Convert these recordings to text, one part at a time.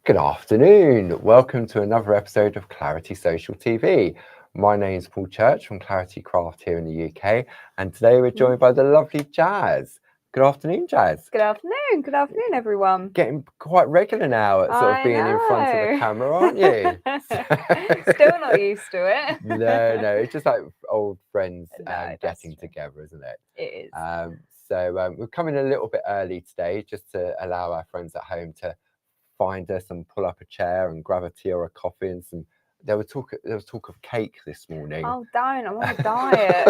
Good afternoon. Welcome to another episode of Clarity Social TV. My name's Paul Church from Clarity Craft here in the UK, and today we're joined by the lovely Jazz. Good afternoon, Jazz. Good afternoon. Good afternoon, everyone. Getting quite regular now at sort of being in front of the camera, aren't you? Still not used to it. No, it's just like old friends getting true. together, isn't it? It is. So we're coming a little bit early today just to allow our friends at home to find us and pull up a chair and grab a tea or a coffee and some. There was talk of cake this morning. Oh, don't! I'm on a diet.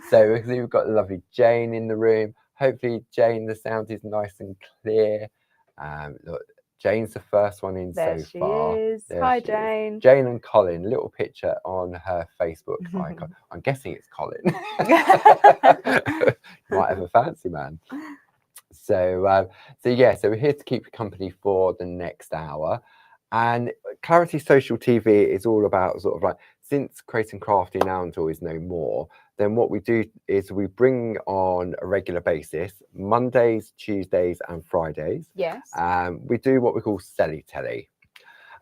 So we've got lovely Jane in the room. Hopefully, Jane, the sound is nice and clear. Look, Jane's the first one in There so she far. is. There Hi, she Jane. is. Jane and Colin, little picture on her Facebook icon. I'm guessing it's Colin. Might have a fancy man. So we're here to keep you company for the next hour. And Clarity Social TV is all about sort of like, since Creating Crafty now until is no more, then what we do is we bring on a regular basis, Mondays, Tuesdays and Fridays. Yes. We do what we call Selly Telly.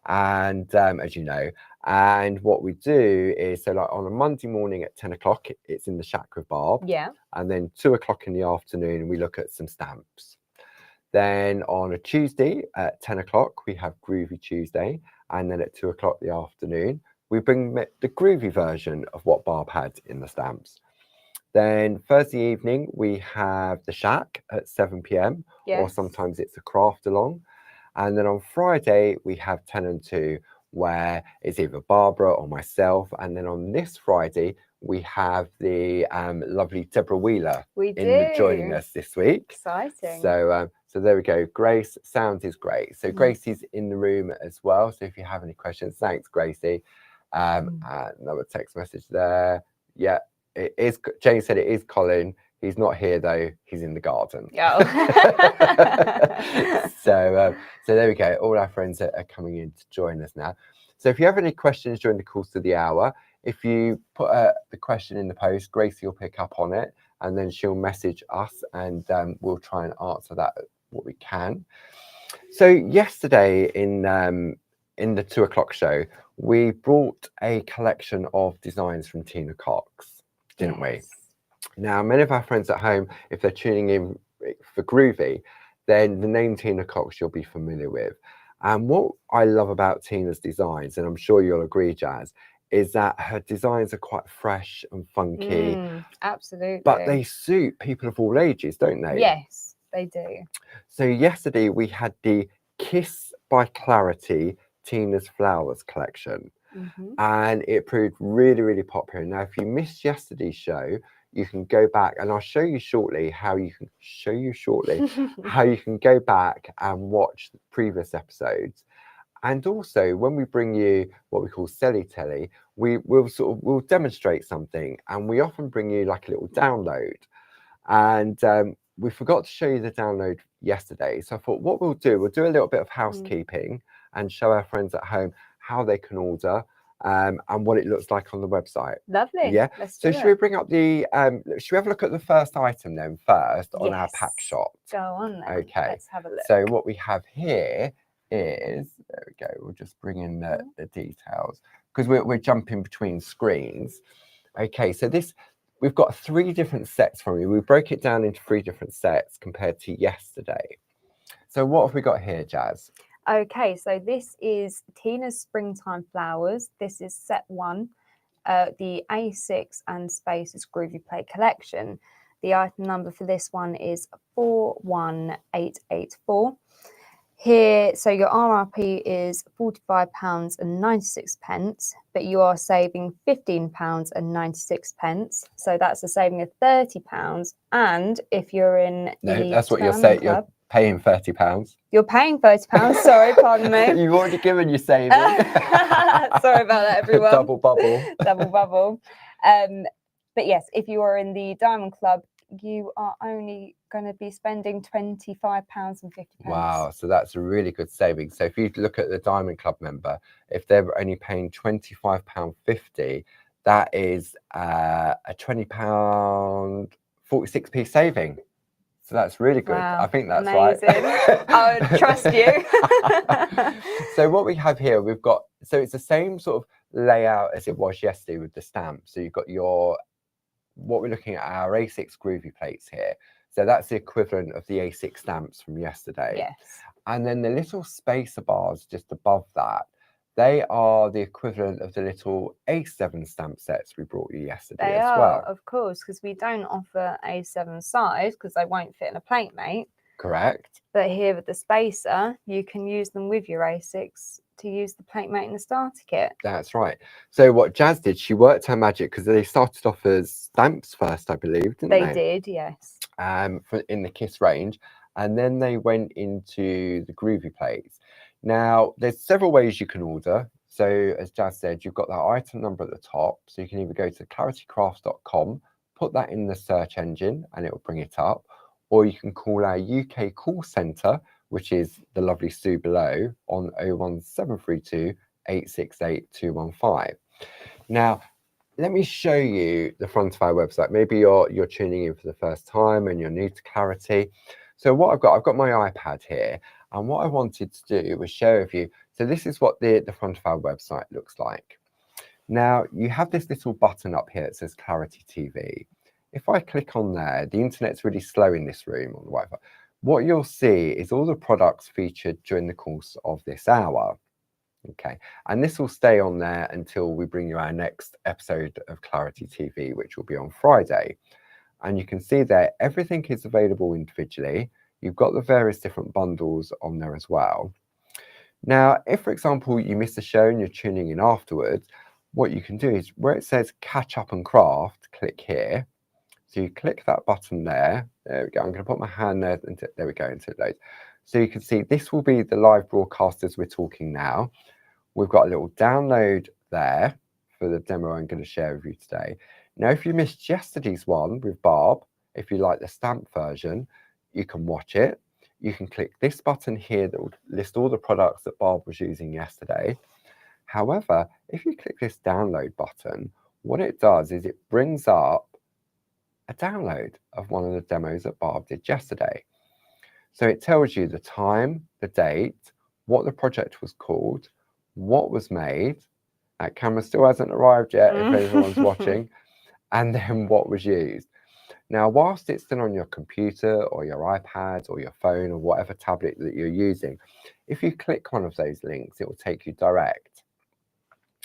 And as you know, and what we do is, so like on a Monday morning at 10 o'clock, it's in the Shack with Barb. Yeah. And then 2 o'clock in the afternoon, we look at some stamps. Then on a Tuesday at 10 o'clock, we have Groovy Tuesday. And then at 2 o'clock the afternoon, we bring the groovy version of what Barb had in the stamps. Then Thursday evening, we have the Shack at 7 p.m. Yes. Or sometimes it's a craft along. And then on Friday, we have 10 and 2, where it's either Barbara or myself. And then on this Friday, we have the lovely Deborah Wheeler joining us this week. Exciting. So there we go. Grace, sound is great. So Gracie's in the room as well. So if you have any questions, thanks, Gracie. Another text message there. Yeah, it is. Jane said it is Colin. He's not here though. He's in the garden. Oh. So there we go. All our friends are coming in to join us now. So if you have any questions during the course of the hour, if you put the question in the post, Gracie will pick up on it, and then she'll message us, and we'll try and answer that what we can. So yesterday in the 2 o'clock show, we brought a collection of designs from Tina Cox, didn't we? Now, many of our friends at home, if they're tuning in for Groovy, then the name Tina Cox you'll be familiar with. And what I love about Tina's designs, and I'm sure you'll agree, Jazz, is that her designs are quite fresh and funky. Absolutely. But they suit people of all ages, don't they? Yes, they do. So yesterday we had the Kiss by Clarity Tina's Flowers collection. And it proved really, really popular. Now, if you missed yesterday's show, you can go back, and I'll show you shortly how you can go back and watch the previous episodes. And also, when we bring you what we call Selly Telly, we'll demonstrate something, and we often bring you like a little download. And we forgot to show you the download yesterday, so I thought what we'll do a little bit of housekeeping and show our friends at home how they can order. And what it looks like on the website. Lovely. Yeah. So should we bring up the should we have a look at the first item then first on our pack shot? Go on then. Okay. Let's have a look. So what we have here is, there we go, we'll just bring in the details because we're jumping between screens. Okay, so we've got 3 different sets from you. We broke it down into 3 different sets compared to yesterday. So what have we got here, Jazz? Okay, so this is Tina's Springtime Flowers. This is set 1, the A6 and Spaces Groovy Plate collection. The item number for this one is 41884. Here, so your RRP is £45.96, but you are saving £15.96. So that's a saving of £30. And if you're in that's what you're saying. You're paying £30. You're paying £30. Sorry, pardon me. You've already given your saving. Sorry about that, everyone. Double bubble. Double bubble. But yes, if you are in the Diamond Club, you are only going to be spending £25.50. Wow, so that's a really good saving. So if you look at the Diamond Club member, if they're only paying £25.50, that is a £20 46p saving. So that's really good. Wow, I think that's amazing. right. I would trust you. So what we have here, we've got, so it's the same sort of layout as it was yesterday with the stamps. So you've got what we're looking at, our A6 groovy plates here. So that's the equivalent of the A6 stamps from yesterday. Yes. And then the little spacer bars just above that, they are the equivalent of the little A7 stamp sets we brought you yesterday They as are, well. of course, because we don't offer A7 size because they won't fit in a plate mate. Correct. But here with the spacer, you can use them with your A6 to use the plate mate in the starter kit. That's right. So what Jazz did, she worked her magic because they started off as stamps first, I believe, didn't they? They did, yes. In the KISS range, and then they went into the groovy plates. Now, there's several ways you can order. So as Jazz said, you've got that item number at the top. So you can either go to claritycrafts.com, put that in the search engine and it will bring it up. Or you can call our UK call centre, which is the lovely Sue below, on 01732 868 215. Now, let me show you the front of our website. Maybe you're tuning in for the first time and you're new to Clarity. So what I've got my iPad here, and what I wanted to do was share with you. So this is what the front of our website looks like. Now you have this little button up here that says Clarity TV. If I click on there, the internet's really slow in this room on the Wi-Fi. What you'll see is all the products featured during the course of this hour. Okay, and this will stay on there until we bring you our next episode of Clarity TV, which will be on Friday. And you can see there, everything is available individually. You've got the various different bundles on there as well. Now, if, for example, you miss a show and you're tuning in afterwards, what you can do is where it says Catch Up and Craft, click here. So you click that button there. There we go. I'm going to put my hand there. There we go, until it loads. So you can see this will be the live broadcast as we're talking now. We've got a little download there for the demo I'm going to share with you today. Now, if you missed yesterday's one with Barb, if you like the stamp version, you can watch it. You can click this button here that will list all the products that Barb was using yesterday. However, if you click this download button, what it does is it brings up a download of one of the demos that Barb did yesterday. So it tells you the time, the date, what the project was called, what was made. That camera still hasn't arrived yet if anyone's watching, and then what was used. Now, whilst it's still on your computer or your iPad or your phone or whatever tablet that you're using, if you click one of those links, it will take you direct.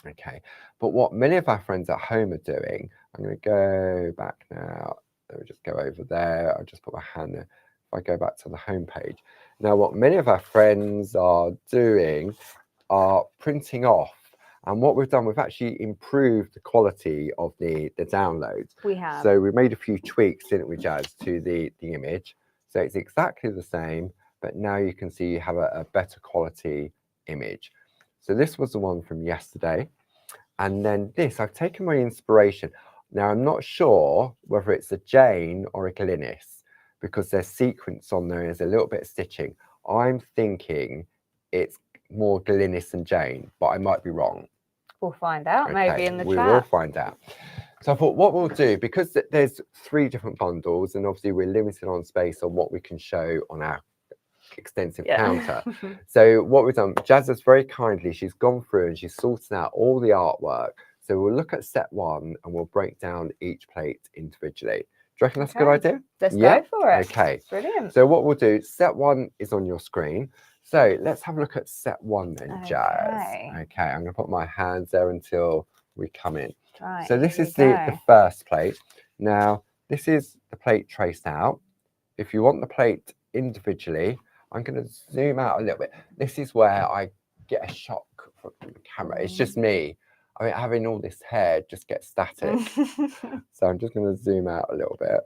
Okay, but what many of our friends at home are doing, I'm going to go back now. Let me just go over there. I'll just put my hand there. If I go back to the home page. Now, what many of our friends are doing are printing off. And what we've done, we've actually improved the quality of the downloads. We have. So we made a few tweaks, didn't we, Jazz, to the image. So it's exactly the same, but now you can see you have a better quality image. So this was the one from yesterday. And then this, I've taken my inspiration. Now, I'm not sure whether it's a Jane or a Glynis because there's sequence on there, there's a little bit of stitching. I'm thinking it's more Glynis than Jane, but I might be wrong. We'll find out, maybe in the chat. We will find out. So I thought what we'll do, because there's 3 different bundles, and obviously we're limited on space on what we can show on our extensive counter. So what we've done, Jazz has very kindly, she's gone through and she's sorted out all the artwork. So we'll look at set 1 and we'll break down each plate individually. Do you reckon that's a good idea? Let's go for it. Okay. Brilliant. So what we'll do, set 1 is on your screen. So let's have a look at set 1 then, Jazz. Okay, I'm going to put my hands there until we come in. Right, so this is the first plate. Now, this is the plate traced out. If you want the plate individually, I'm going to zoom out a little bit. This is where I get a shock from the camera. It's just me. I mean, having all this hair just gets static. So I'm just going to zoom out a little bit.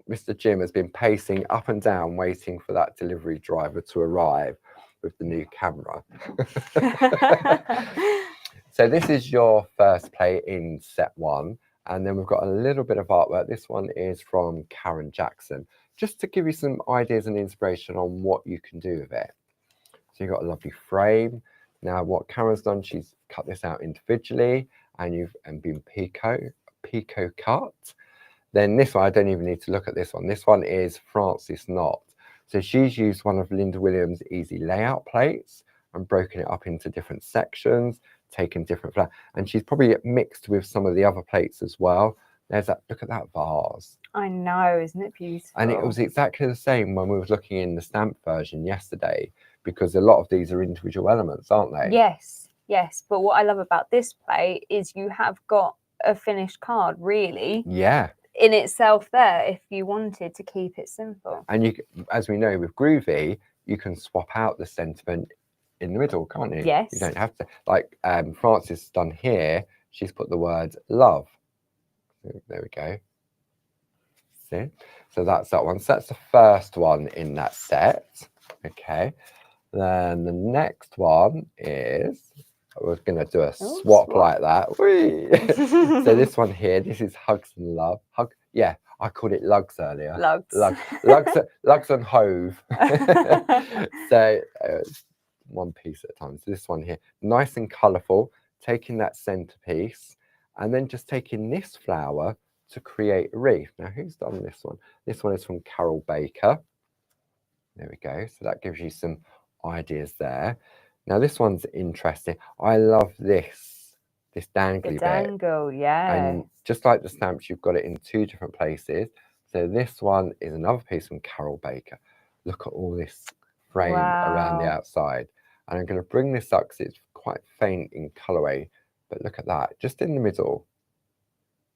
Mr. Jim has been pacing up and down waiting for that delivery driver to arrive with the new camera. So this is your first plate in set 1. And then we've got a little bit of artwork. This one is from Karen Jackson, just to give you some ideas and inspiration on what you can do with it. So you've got a lovely frame. Now what Karen's done, she's cut this out individually and been pico cut. Then this one, I don't even need to look at this one. This one is Frances Knott. So she's used one of Linda Williams' easy layout plates and broken it up into different sections, taken different flowers, and she's probably mixed with some of the other plates as well. There's that, look at that vase. I know, isn't it beautiful? And it was exactly the same when we were looking in the stamp version yesterday, because a lot of these are individual elements, aren't they? Yes, yes. But what I love about this plate is you have got a finished card, really. Yeah. In itself there, if you wanted to keep it simple. And you, as we know with Groovy, you can swap out the sentiment in the middle, can't you? Yes. You don't have to, like Frances has done here, she's put the words love. There we go. See? So that's that one. So that's the first one in that set. Okay. Then the next one is, we're going to do a swap like that. Whee! So this one here, this is Hugs and Love. Yeah, I called it Lugs earlier. Lugs. Lugs and Hove. So one piece at a time. So this one here, nice and colourful, taking that centerpiece and then just taking this flower to create a wreath. Now, who's done this one? This one is from Carol Baker. There we go. So that gives you some ideas there. Now, this one's interesting. I love this dangly bit. The dangle, yeah. And just like the stamps, you've got it in two different places. So this one is another piece from Carol Baker. Look at all this frame around the outside. And I'm going to bring this up because it's quite faint in colourway. But look at that, just in the middle.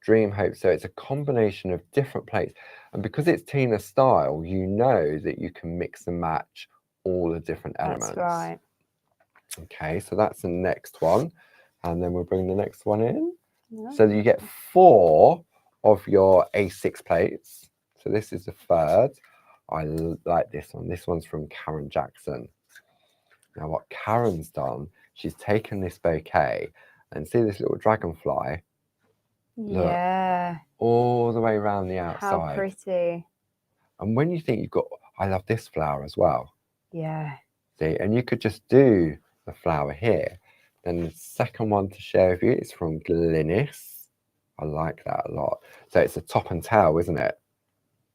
Dream Hope. So it's a combination of different plates. And because it's Tina style, you know that you can mix and match all the different elements. That's right. Okay, so that's the next one. And then we'll bring the next one in. Yeah. So you get 4 of your A6 plates. So this is the third. I like this one. This one's from Karen Jackson. Now what Karen's done, she's taken this bouquet and see this little dragonfly. Yeah. Look, all the way around the outside. How pretty. And when you think you've got, I love this flower as well. Yeah. See, and you could just do the flower here. Then the second one to share with you is from Glynis. I like that a lot. So it's a top and tail, isn't it?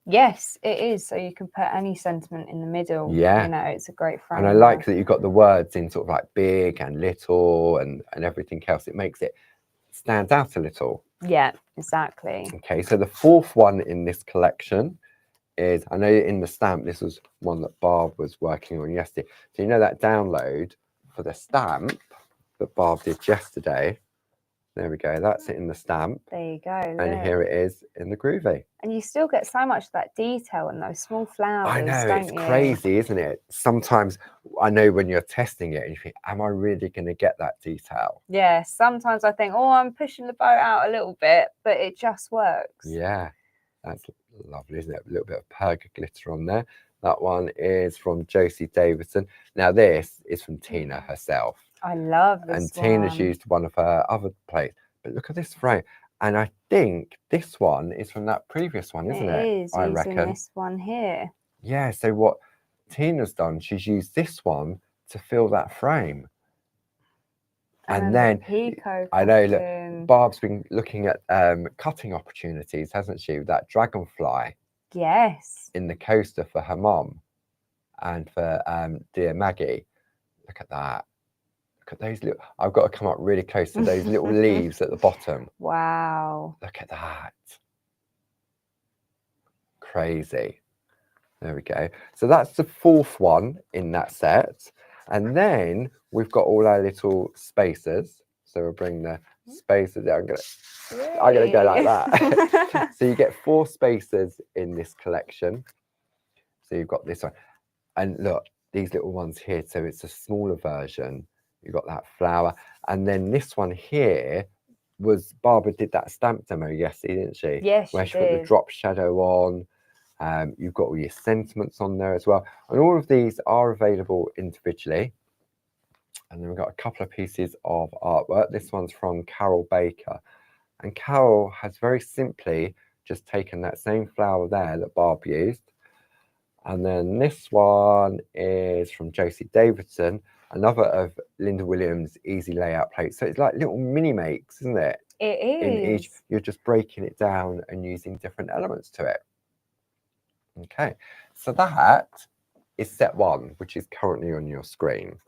Yes, it is. So you can put any sentiment in the middle. Yeah. You know, it's a great frame. And I like that you've got the words in sort of like big and little and everything else. It makes it stand out a little. Yeah, exactly. Okay, so the fourth one in this collection is, I know in the stamp, this was one that Barb was working on yesterday. So you know that download for the stamp that Barb did yesterday. There we go. That's it in the stamp. There you go. And here it is in the Groovy. And you still get so much of that detail in those small flowers. I know, don't it's you? crazy, isn't it? Sometimes I know when you're testing it and you think, am I really going to get that detail? Yeah, sometimes I think, oh, I'm pushing the boat out a little bit, but it just works. Yeah, that's lovely, isn't it? A little bit of perga glitter on there. That one is from Josie Davidson. Now this is from Tina herself. I love this and Tina's used one of her other plates. But look at this frame. And I think this one is from that previous one, isn't it? It is, I using reckon. this one here. Yeah, so what Tina's done, she's used this one to fill that frame. And then, I know, look, Barb's been looking at cutting opportunities, hasn't she? With that dragonfly. Yes. In the coaster for her mum and for dear Maggie. Look at that. Look at those little, I've got to come up really close to those little leaves at the bottom. Wow. Look at that. Crazy. There we go. So that's the fourth one in that set. And then we've got all our little spacers. So we'll bring the spacers down. I'm gonna go like that. So you get 4 spacers in this collection. So you've got this one. And look, these little ones here. So it's a smaller version. You've got that flower. And then this one here was, Barbara did that stamp demo yesterday, didn't she? Yes, where she put the drop shadow on. You've got all your sentiments on there as well. And all of these are available individually. And then we've got a couple of pieces of artwork. This one's from Carol Baker. And Carol has very simply just taken that same flower there that Barb used. And then this one is from Josie Davidson, another of Linda Williams' easy layout plates. So it's like little mini makes, isn't it? It in each. is. You're just breaking it down and using different elements to it. Okay, so that is set 1, which is currently on your screen.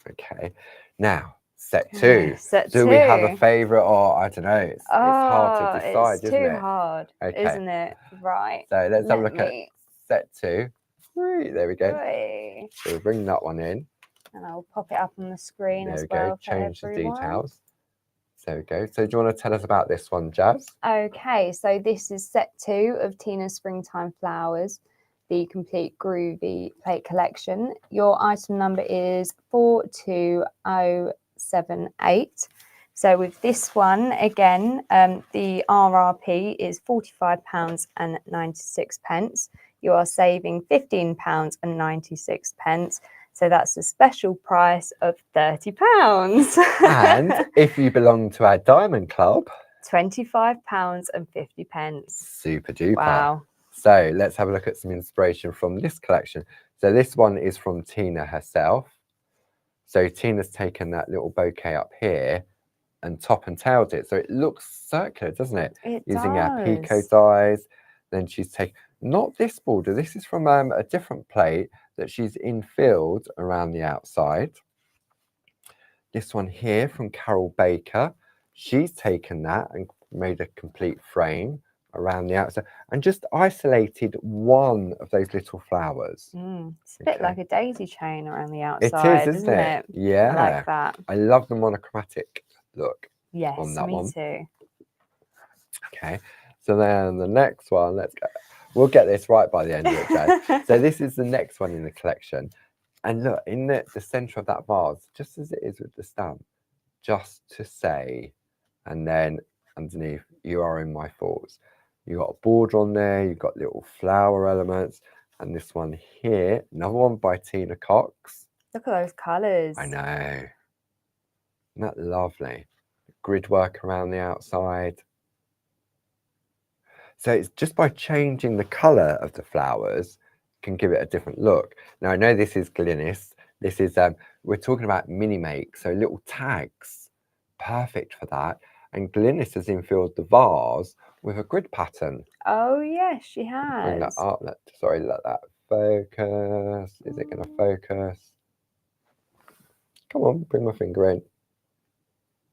Okay, now set 2. Set Do 2. we have a favorite, or I don't know? It's hard to decide, it's isn't too it? hard, Okay. isn't it? Right. So let's have a Let look at set 2. There we go. Oi. So we'll bring that one in. And I'll pop it up on the screen There as we well go. for Change the everyone. details. So there we go. So do you want to tell us about this one, Jazz? Okay, so this is set 2 of Tina's Springtime Flowers, the complete groovy plate collection. Your item number is 42078. So with this one, again, the RRP is £45.96. You are saving £15.96. So that's a special price of £30. And if you belong to our Diamond Club, £25.50. super duper. Wow. So let's have a look at some inspiration from this collection. So this one is from Tina herself. So Tina's taken that little bouquet up here and top and tailed it. So it looks circular, doesn't it? Using our Pico dies. Then she's taken, not this border, this is from a different plate that she's infilled around the outside. This one here from Carol Baker. She's taken that and made a complete frame around the outside and just isolated one of those little flowers. It's a bit like a daisy chain around the outside, isn't it? Yeah. I like that. I love the monochromatic look. Yes, on that me one. too. Okay, so then the next one, let's go. We'll get this right by the end of it, Jay. So this is the next one in the collection. And look, in the center of that vase, just as it is with the stamp, just to say, and then underneath, you are in my thoughts. You got a border on there, you've got little flower elements, and this one here, another one by Tina Cox. Look at those colours. I know. Isn't that lovely? Grid work around the outside. So it's just by changing the colour of the flowers can give it a different look. Now I know this is Glynis. This is we're talking about mini make, so little tags, perfect for that. And Glynis has infilled the vase with a grid pattern. Oh yes, she has. Bring that up. Sorry, let that focus. Is it going to focus? Come on, bring my finger in.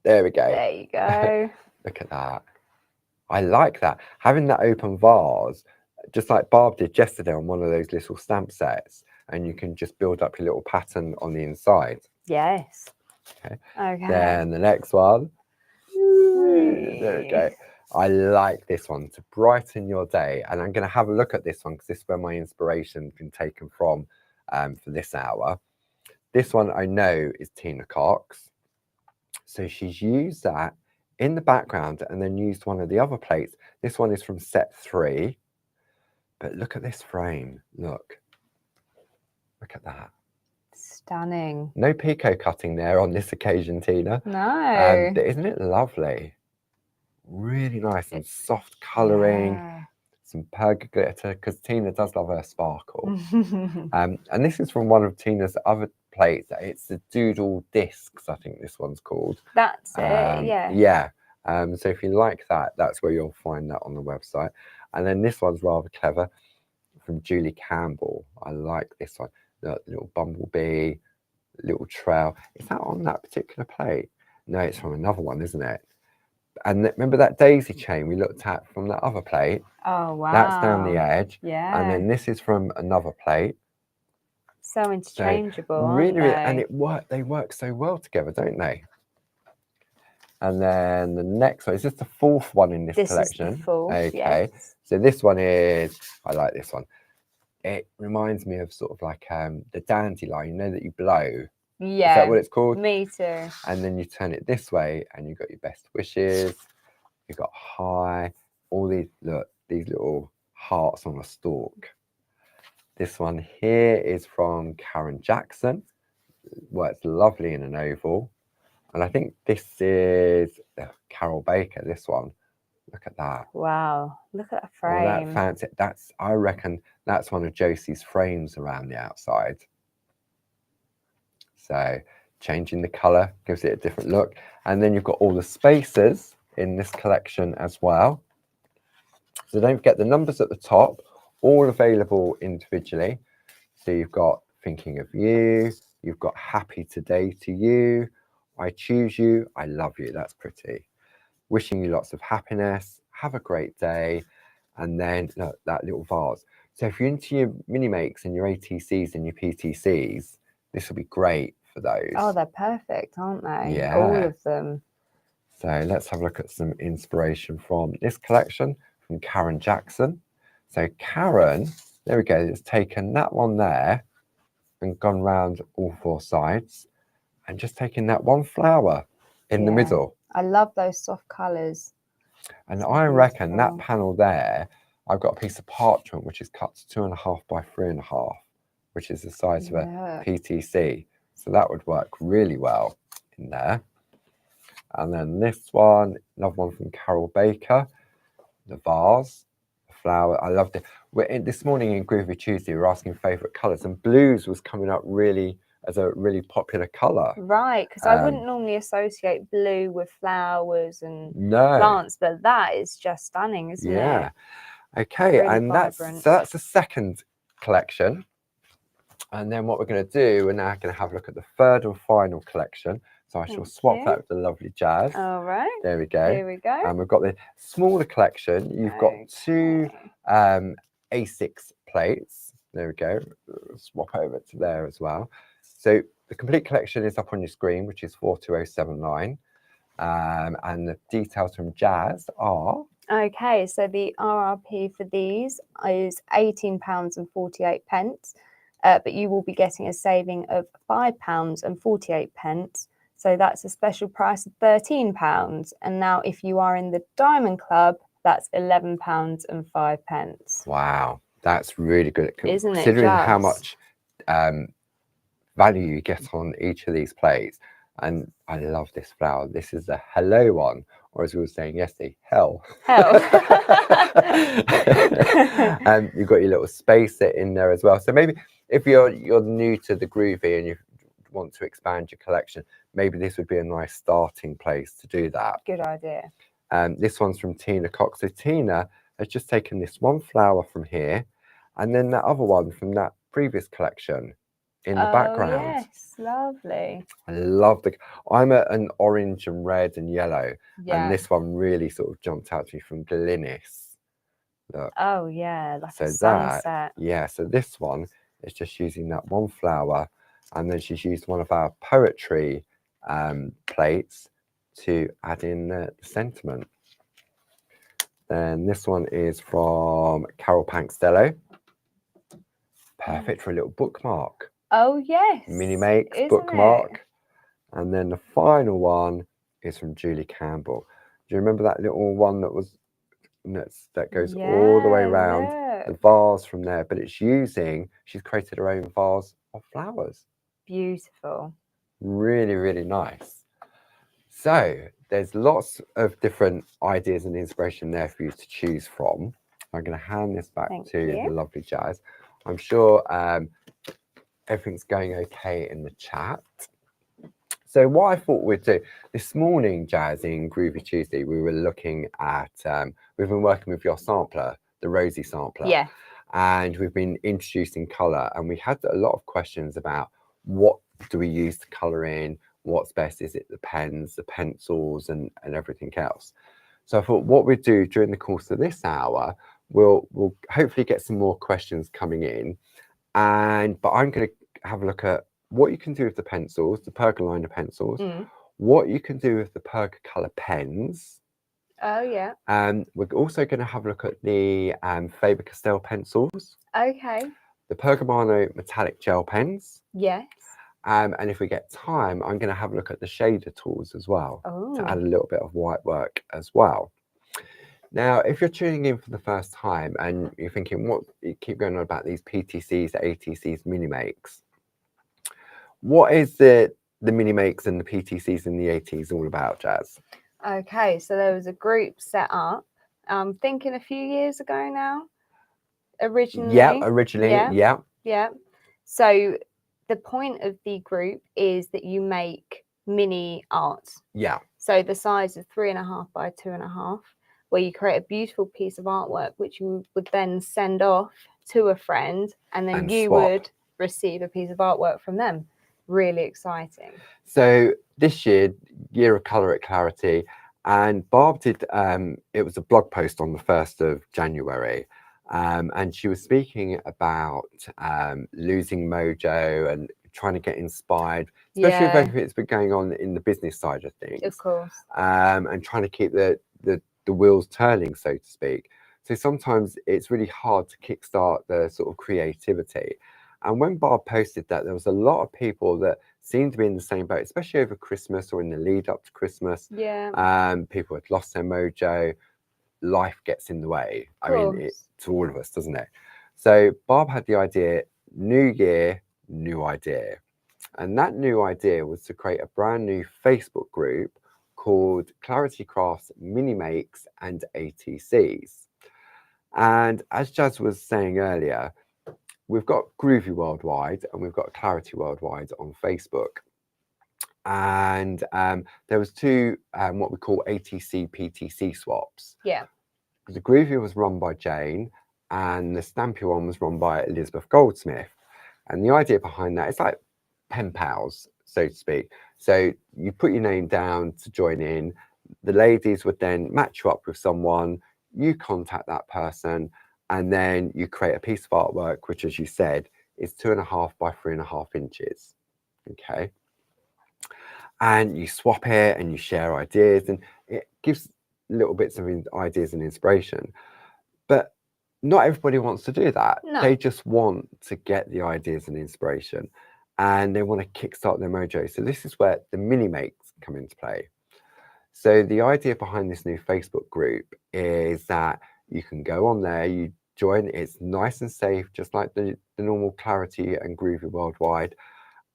There we go. There you go. Look at that. I like that. Having that open vase, just like Barb did yesterday on one of those little stamp sets, and you can just build up your little pattern on the inside. Yes. Okay. Okay. Then the next one. There we go. I like this one to brighten your day. And I'm going to have a look at this one because this is where my inspiration's been taken from for this hour. This one I know is Tina Cox. So she's used that in the background and then used one of the other plates. This one is from set 3. But look at this frame. Look at that. Stunning. No Pico cutting there on this occasion, Tina. No. But isn't it lovely? Really nice and soft colouring. Yeah. Some perga glitter, because Tina does love her sparkle. And this is from one of Tina's other plates. It's the Doodle Discs, I think this one's called. That's it, yeah. Yeah. So if you like that, that's where you'll find that on the website. And then this one's rather clever from Julie Campbell. I like this one. The little bumblebee, little trail. Is that on that particular plate? No, it's from another one, isn't it? And remember that daisy chain we looked at from that other plate? Oh, wow. That's down the edge. Yeah. And then this is from another plate. So interchangeable, so really, aren't they? And they work so well together, don't they? And then the next one, is this the fourth one in this collection? This is the fourth, okay. Yes. So this one is, I like this one. It reminds me of sort of like the dandelion, you know, that you blow. Yeah. Is that what it's called? Me too. And then you turn it this way and you've got your best wishes. You've got high, all these, look, these little hearts on a stalk. This one here is from Karen Jackson. Works lovely in an oval. And I think this is Carol Baker, this one. Look at that. Wow. Look at that frame. All that fancy. I reckon that's one of Josie's frames around the outside. So changing the colour gives it a different look. And then you've got all the spacers in this collection as well. So don't forget the numbers at the top, all available individually. So you've got Thinking of You, you've got Happy Today to You, I Choose You, I Love You, that's pretty. Wishing you lots of happiness, have a great day, and then look, that little vase. So if you're into your mini makes and your ATCs and your PTCs, this will be great for those. Oh, they're perfect, aren't they? Yeah. All of them. So let's have a look at some inspiration from this collection from Karen Jackson. So Karen, there we go, has taken that one there and gone round all four sides and just taken that one flower in the middle. I love those soft colours. And So I reckon that beautiful. panel there, I've got a piece of parchment which is cut to 2.5 by 3.5, which is the size of a PTC. So that would work really well in there. And then this one, another one from Carol Baker, the vase, the flower. I loved it. This morning in Groovy Tuesday, we were asking favourite colours, and blues was coming up really as a really popular colour. Right, because I wouldn't normally associate blue with flowers and plants, but that is just stunning, isn't it? Yeah. Okay, Really and vibrant. that's the second collection. And then what we're going to do, we're now going to have a look at the third and final collection. So I shall swap that with the lovely Jazz. All right. There we go. Here we go. And we've got the smaller collection. You've got two A6 plates. There we go. Swap over to there as well. So the complete collection is up on your screen, which is 42079. And the details from Jazz are... Okay, so the RRP for these is £18.48. But you will be getting a saving of £5.48. So that's a special price of £13. And now if you are in the Diamond Club, that's £11.05. Wow, that's really good. Isn't it? Considering how much value you get on each of these plates. And I love this flower. This is the hello one, or as we were saying yesterday, hell. Hell. And you've got your little space set in there as well. So maybe if you're new to the Groovy and you want to expand your collection, maybe this would be a nice starting place to do that. Good idea. This one's from Tina Cox. So Tina has just taken this one flower from here, and then that other one from that previous collection in the background. Yes, lovely. I love I'm an orange and red and yellow, and this one really sort of jumped out to me from Glynis. Look. Oh yeah, like a sunset. So this one is just using that one flower, and then she's used one of our poetry plates to add in the sentiment. Then this one is from Carol Pankstello. Perfect for a little bookmark. Oh yes. Mini makes, bookmark. And then the final one is from Julie Campbell. Do you remember that little one that goes all the way around the vase from there? But she's created her own vase of flowers. Beautiful. Really, really nice. So there's lots of different ideas and inspiration there for you to choose from. I'm going to hand this back to the lovely Jazz. I'm sure everything's going okay in the chat. So what I thought we'd do this morning, Jazz, in Groovy Tuesday, we were looking at, we've been working with your sampler, the Rosie sampler. Yeah. And we've been introducing colour, and we had a lot of questions about what do we use to colour in, what's best, is it the pens, the pencils, and everything else. So I thought what we'd do during the course of this hour, we'll hopefully get some more questions coming in, but I'm going to have a look at what you can do with the pencils, the Pergaliner pencils, what you can do with the Pergacolour pens. Oh yeah. We're also going to have a look at the Faber-Castell pencils. Okay. The Pergamano metallic gel pens. Yes. And if we get time, I'm going to have a look at the shader tools as well, to add a little bit of white work as well. Now, if you're tuning in for the first time and you're thinking, what you keep going on about these PTCs, ATCs, mini makes, what is the mini makes and the PTCs and the ATs all about, Jazz? Okay, so there was a group set up, I'm thinking a few years ago now, originally. Yeah. So the point of the group is that you make mini art. Yeah. So the size is 3.5 by 2.5, where you create a beautiful piece of artwork, which you would then send off to a friend, and then you swap. would receive a piece of artwork from them. Really exciting. So this year of Colour at Clarity, and Barb did, it was a blog post on the 1st of January, and she was speaking about losing mojo and trying to get inspired, especially with everything that's been going on in the business side of things. Of course. And trying to keep the wheels turning, so to speak. So sometimes it's really hard to kickstart the sort of creativity. And when Barb posted that, there was a lot of people that seemed to be in the same boat, especially over Christmas or in the lead up to Christmas. Yeah. People had lost their mojo. Life gets in the way. I mean, to all of us, doesn't it? So Barb had the idea, new year, new idea. And that new idea was to create a brand new Facebook group called Clarity Crafts Mini Makes and ATCs. And as Jazz was saying earlier, we've got Groovy Worldwide and we've got Clarity Worldwide on Facebook. And there was two what we call ATC PTC swaps. Yeah. The Groovy was run by Jane and the Stampy one was run by Elizabeth Goldsmith. And the idea behind that is like pen pals, so to speak. So you put your name down to join in. The ladies would then match you up with someone. You contact that person, and then you create a piece of artwork, which, as you said, is 2.5 by 3.5 inches. Okay. And you swap it and you share ideas, and it gives little bits of ideas and inspiration. But not everybody wants to do that. No. They just want to get the ideas and inspiration, and they want to kickstart their mojo. So this is where the mini makes come into play. So the idea behind this new Facebook group is that you can go on there, you join, it's nice and safe, just like the normal Clarity and Groovy Worldwide,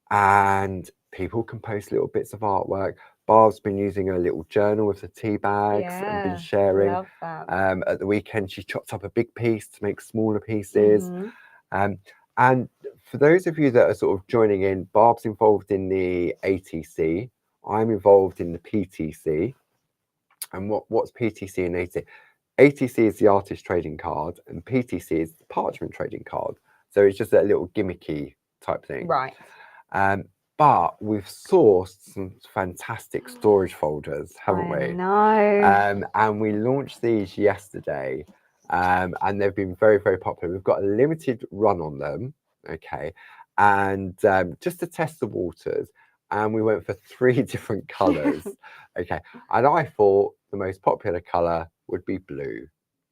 and people can post little bits of artwork. Barb's been using her little journal with the tea bags and been sharing. Love that. At the weekend, she chopped up a big piece to make smaller pieces. And for those of you that are sort of joining in, Barb's involved in the ATC. I'm involved in the PTC. And what's PTC and ATC? ATC is the artist trading card, and PTC is the parchment trading card. So it's just a little gimmicky type thing. Right. But we've sourced some fantastic storage folders, haven't we? No. And we launched these yesterday, and they've been very, very popular. We've got a limited run on them, okay, and just to test the waters, and we went for 3 different colours, okay. And I thought the most popular colour would be blue.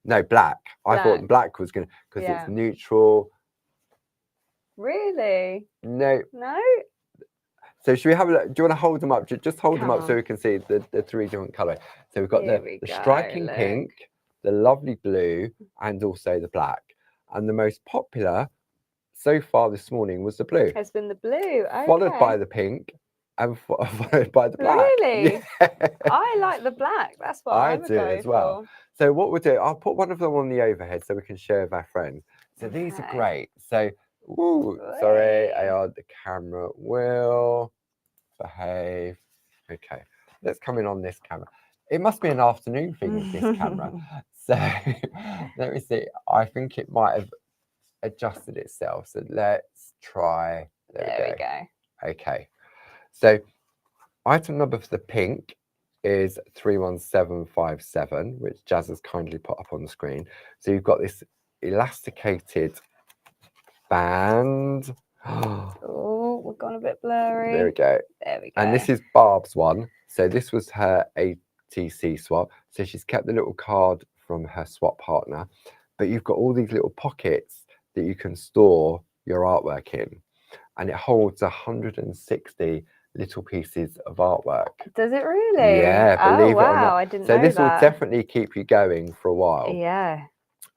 No, black. I thought black was going to, because it's neutral. Really? No. No? So should we have a look? Do you want to hold them up? Just hold them up so we can see the 3 different colours. So we've got the striking pink, the lovely blue, and also the black. And the most popular so far this morning was the blue. Has been the blue. Okay. Followed by the pink and followed by the black. Really? Yeah. I like the black. That's what I do as well. So what we'll do, I'll put one of them on the overhead so we can share with our friends. So these are great. So, sorry, the camera will behave. Okay, let's come in on this camera. It must be an afternoon thing with this camera. So let me see. I think it might have adjusted itself. So let's try. There we go. Okay. So item number for the pink is 31757, which Jazz has kindly put up on the screen. So you've got this elasticated band. Oh, we've gone a bit blurry. There we go. There we go. And this is Barb's one. So this was her ATC swap. So she's kept the little card from her swap partner, but you've got all these little pockets that you can store your artwork in, and it holds 160 little pieces of artwork. Does it really? Yeah, believe it or not. I didn't know that. So this will definitely keep you going for a while. Yeah.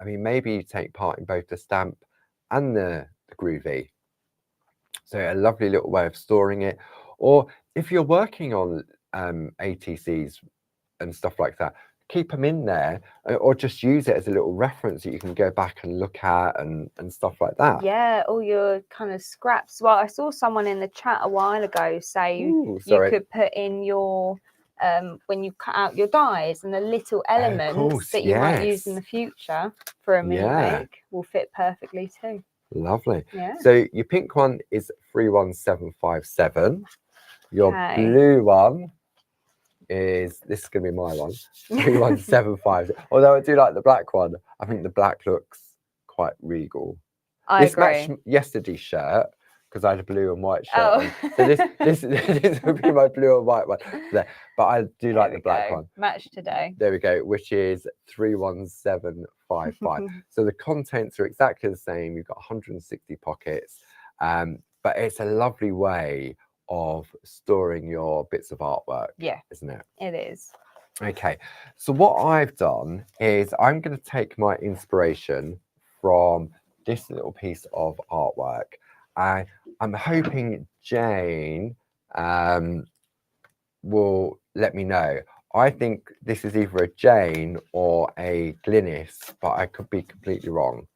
I mean, maybe you take part in both the stamp and the Groovy. So a lovely little way of storing it. Or if you're working on ATCs and stuff like that, keep them in there, or just use it as a little reference that you can go back and look at and stuff like that. Yeah, all your kind of scraps. Well, I saw someone in the chat a while ago say Ooh, you could put in your when you cut out your dies, and the little elements that you might use in the future for a mini make will fit perfectly too. Lovely. Yeah. So your pink one is 31757. Your blue one is, this is going to be my one, 3175. Although I do like the black one. I think the black looks quite regal. This matched yesterday's shirt because I had a blue and white shirt on. So this would be my blue and white one there. But I do like the black one. Match today. There we go, which is 31755. So the contents are exactly the same. You've got 160 pockets, but it's a lovely way of storing your bits of artwork. Yeah, isn't it? It is. Okay, so what I've done is I'm going to take my inspiration from this little piece of artwork. I'm hoping Jane will let me know. I think this is either a Jane or a Glynis, but I could be completely wrong.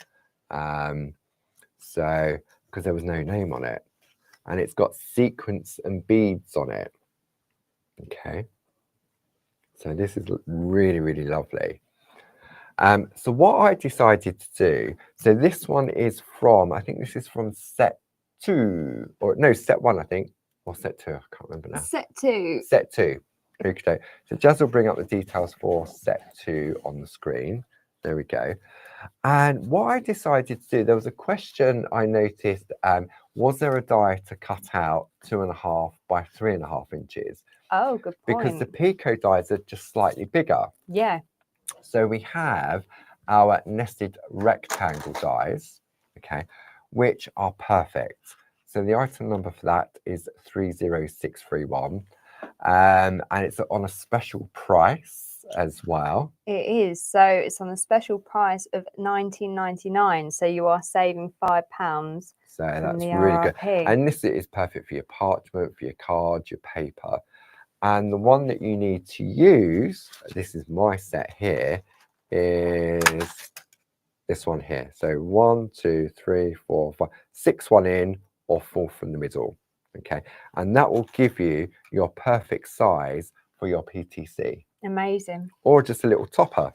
So, because there was no name on it, and it's got sequins and beads on it. Okay, so this is really, really lovely. So what I decided to do, so this one is from, I think this is from set 2, or no, set 1, I think, or set 2, I can't remember now. Set 2. Set 2. Okay, so Jazz will bring up the details for set 2 on the screen. There we go. And what I decided to do, there was a question I noticed, was there a die to cut out 2.5 by 3.5 inches? Oh, good point. Because the Pico dies are just slightly bigger. Yeah. So we have our nested rectangle dies, okay, which are perfect. So the item number for that is 30631, and it's on a special price as well. It is. So it's on a special price of $19.99. So you are saving £5. So that's really good. And this is perfect for your parchment, for your card, your paper. And the one that you need to use, this is my set here, is this one here. So 1, 2, 3, 4, 5, 6 one in, or 4 from the middle. Okay, and that will give you your perfect size for your PTC. Amazing. Or just a little topper.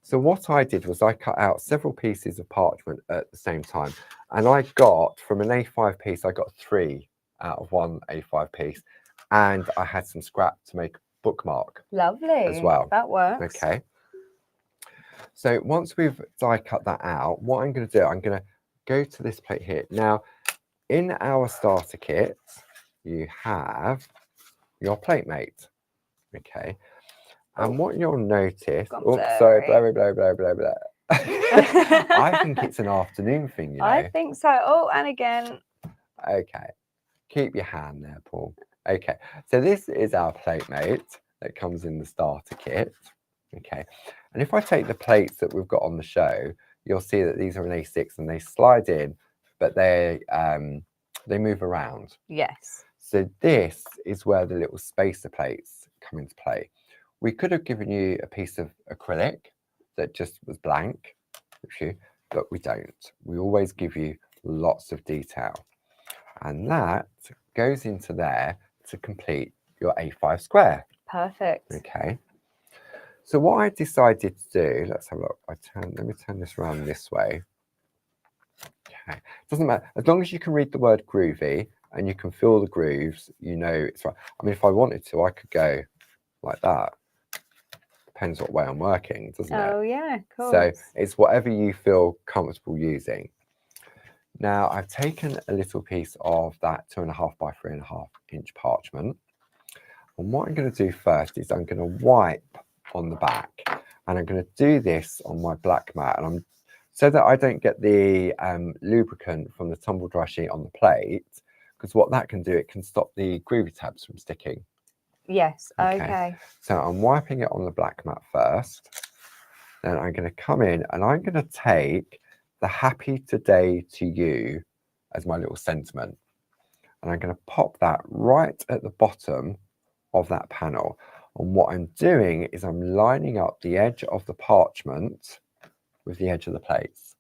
So what I did was I cut out several pieces of parchment at the same time, and I got, from an A5 piece, I got 3 out of one A5 piece, and I had some scrap to make a bookmark. Lovely. As well. That works. Okay. So once we've die cut that out, what I'm going to do, I'm going to go to this plate here. Now, in our starter kit, you have your plate mate. Okay. And what you'll notice, sorry, blah, blah, blah, blah, blah. I think it's an afternoon thing, you know. I think so. Oh, and again. Okay. Keep your hand there, Paul. Okay. So this is our plate mate that comes in the starter kit. Okay. And if I take the plates that we've got on the show, you'll see that these are an A6 and they slide in, but they move around. Yes. So this is where the little spacer plates come into play. We could have given you a piece of acrylic that just was blank, but we don't. We always give you lots of detail. And that goes into there to complete your A5 square. Perfect. Okay. So what I decided to do, let's have a look. Let me turn this around this way. Okay. Doesn't matter. As long as you can read the word groovy and you can feel the grooves, you know it's right. I mean, if I wanted to, I could go like that. Depends what way I'm working, doesn't it? Oh, yeah, cool. So it's whatever you feel comfortable using. Now, I've taken a little piece of that 2.5 by 3.5 inch parchment. And what I'm going to do first is I'm going to wipe on the back. And I'm going to do this on my black mat. And so that I don't get the lubricant from the tumble dry sheet on the plate. Because what that can do, it can stop the groovy tabs from sticking. Yes, okay. So I'm wiping it on the black mat first. Then I'm going to come in and I'm going to take the happy today to you as my little sentiment. And I'm going to pop that right at the bottom of that panel. And what I'm doing is I'm lining up the edge of the parchment with the edge of the plates.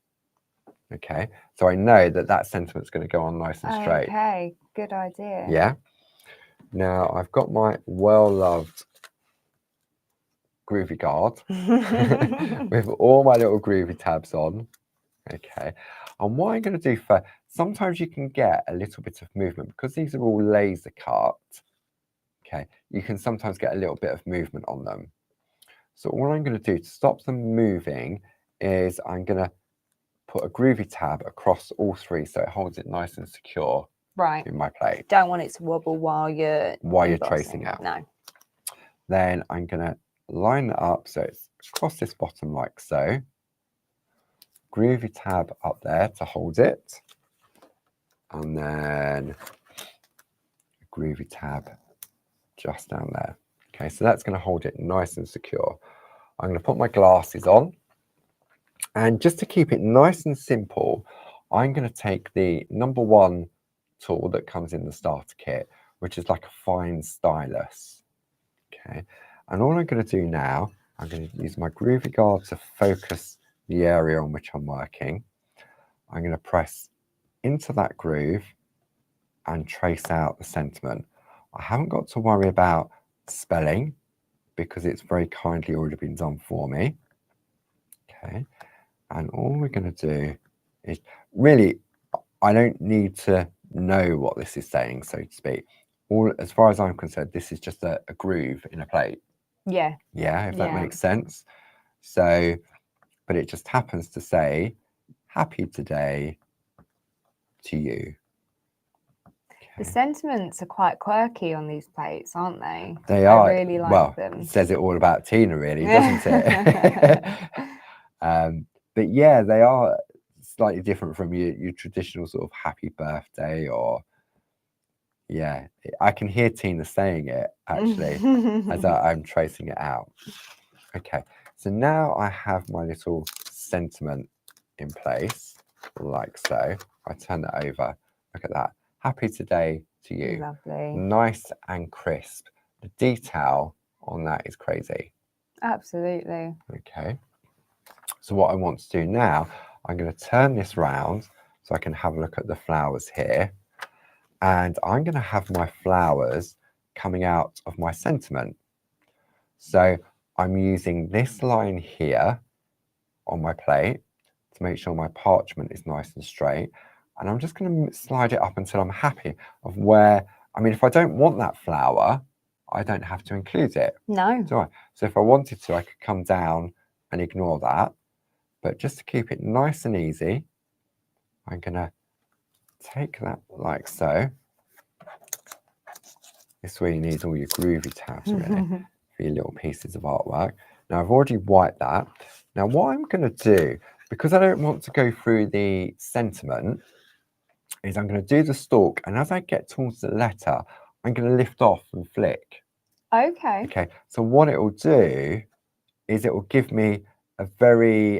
Okay, so I know that that sentiment's going to go on nice and straight. Okay, good idea. Yeah. Now I've got my well-loved groovy guard with all my little groovy tabs on. Okay, and what I'm going to do for, sometimes you can get a little bit of movement because these are all laser cut. Okay, you can sometimes get a little bit of movement on them. So what I'm going to do to stop them moving is I'm going to put a groovy tab across all three so it holds it nice and secure Right. in my plate. Don't want it to wobble while you're tracing out. No. Then I'm going to line it up so it's across this bottom like so. Groovy tab up there to hold it. And then a groovy tab just down there. Okay, so that's going to hold it nice and secure. I'm going to put my glasses on. And just to keep it nice and simple, I'm going to take the number 1 tool that comes in the starter kit, which is like a fine stylus. Okay, and all I'm going to do now, I'm going to use my groovy guard to focus the area on which I'm working. I'm going to press into that groove and trace out the sentiment. I haven't got to worry about spelling because it's very kindly already been done for me. Okay, and all we're going to do is, really, I don't need to know what this is saying, so to speak. All, as far as I'm concerned, this is just a groove in a plate. Yeah. Yeah, if that makes sense. So, but it just happens to say, happy today to you. The sentiments are quite quirky on these plates, aren't they? They are. I really like them. It says it all about Tina, really, doesn't it? But yeah, they are slightly different from your traditional sort of happy birthday, or yeah, I can hear Tina saying it actually as I'm tracing it out. Okay, so now I have my little sentiment in place, like so. I turn it over. Look at that. Happy today to you. Lovely. Nice and crisp. The detail on that is crazy. Absolutely. Okay. So what I want to do now, I'm going to turn this round so I can have a look at the flowers here. And I'm going to have my flowers coming out of my sentiment. So I'm using this line here on my plate to make sure my parchment is nice and straight. And I'm just going to slide it up until I'm happy of where, I mean, if I don't want that flower, I don't have to include it. No. Do I? So if I wanted to, I could come down and ignore that. But just to keep it nice and easy, I'm going to take that like so. This is where you need all your groovy tabs, really, for your little pieces of artwork. Now, I've already wiped that. Now, what I'm going to do, because I don't want to go through the sentiment, is I'm going to do the stalk. And as I get towards the letter, I'm going to lift off and flick. Okay. Okay, so what it will do is it will give me a very,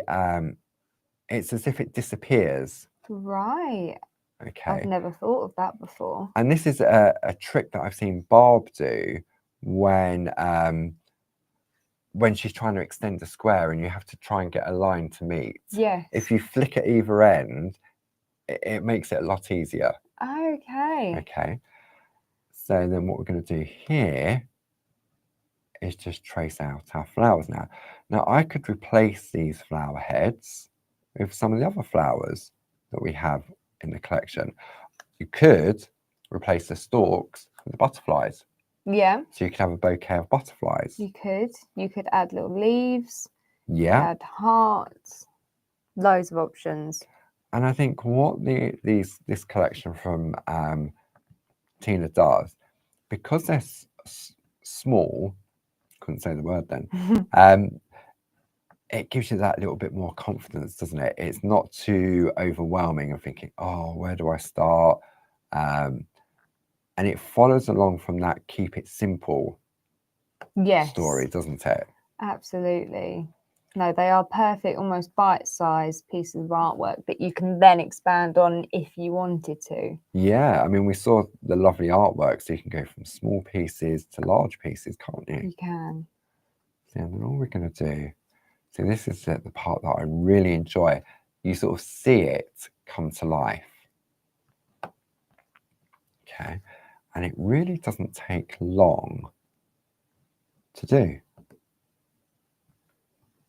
it's as if it disappears. Right. Okay. I've never thought of that before. And this is a trick that I've seen Barb do when she's trying to extend a square and you have to try and get a line to meet. Yes. If you flick at either end, it makes it a lot easier. Okay. Okay. So then what we're going to do here is just trace out our flowers now. Now I could replace these flower heads with some of the other flowers that we have in the collection. You could replace the stalks with the butterflies. Yeah. So you could have a bouquet of butterflies. You could. You could add little leaves. Yeah. Add hearts. Loads of options. And I think what this collection from Tina does, because they're small, couldn't say the word then, it gives you that little bit more confidence, doesn't it? It's not too overwhelming and thinking, oh, where do I start? And it follows along from that keep it simple story, doesn't it? Absolutely. No, they are perfect, almost bite-sized pieces of artwork that you can then expand on if you wanted to. Yeah, I mean, we saw the lovely artwork, so you can go from small pieces to large pieces, can't you? You can. So then all we're going to do, so this is the part that I really enjoy. You sort of see it come to life. Okay, and it really doesn't take long to do.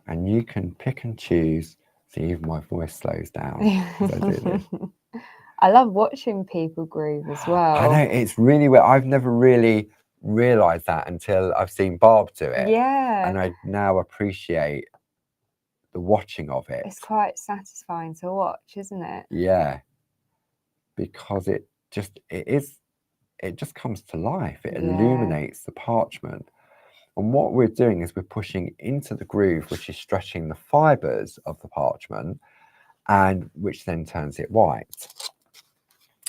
And you can pick and choose. See, even my voice slows down as I do this. I love watching people groove as well. I know, it's really weird. I've never really realised that until I've seen Barb do it. Yeah. And I now appreciate the watching of it. It's quite satisfying to watch, isn't it? Yeah. Because it just comes to life. It illuminates the parchment. And what we're doing is we're pushing into the groove, which is stretching the fibres of the parchment, and which then turns it white.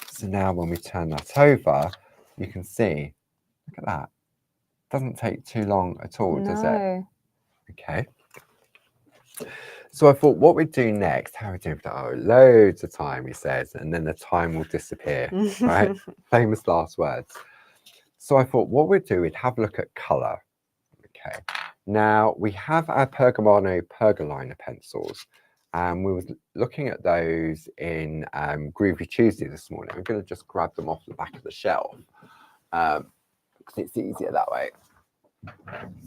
So now when we turn that over, you can see, look at that. Doesn't take too long at all, does it? Okay. So I thought what we'd do next, how are we doing? Oh, loads of time, he says, and then the time will disappear, right? Famous last words. So I thought what we'd do, we'd have a look at colour. Okay. Now we have our Pergamano Pergoliner pencils, and we were looking at those in Groovy Tuesday this morning. I'm going to just grab them off the back of the shelf because it's easier that way.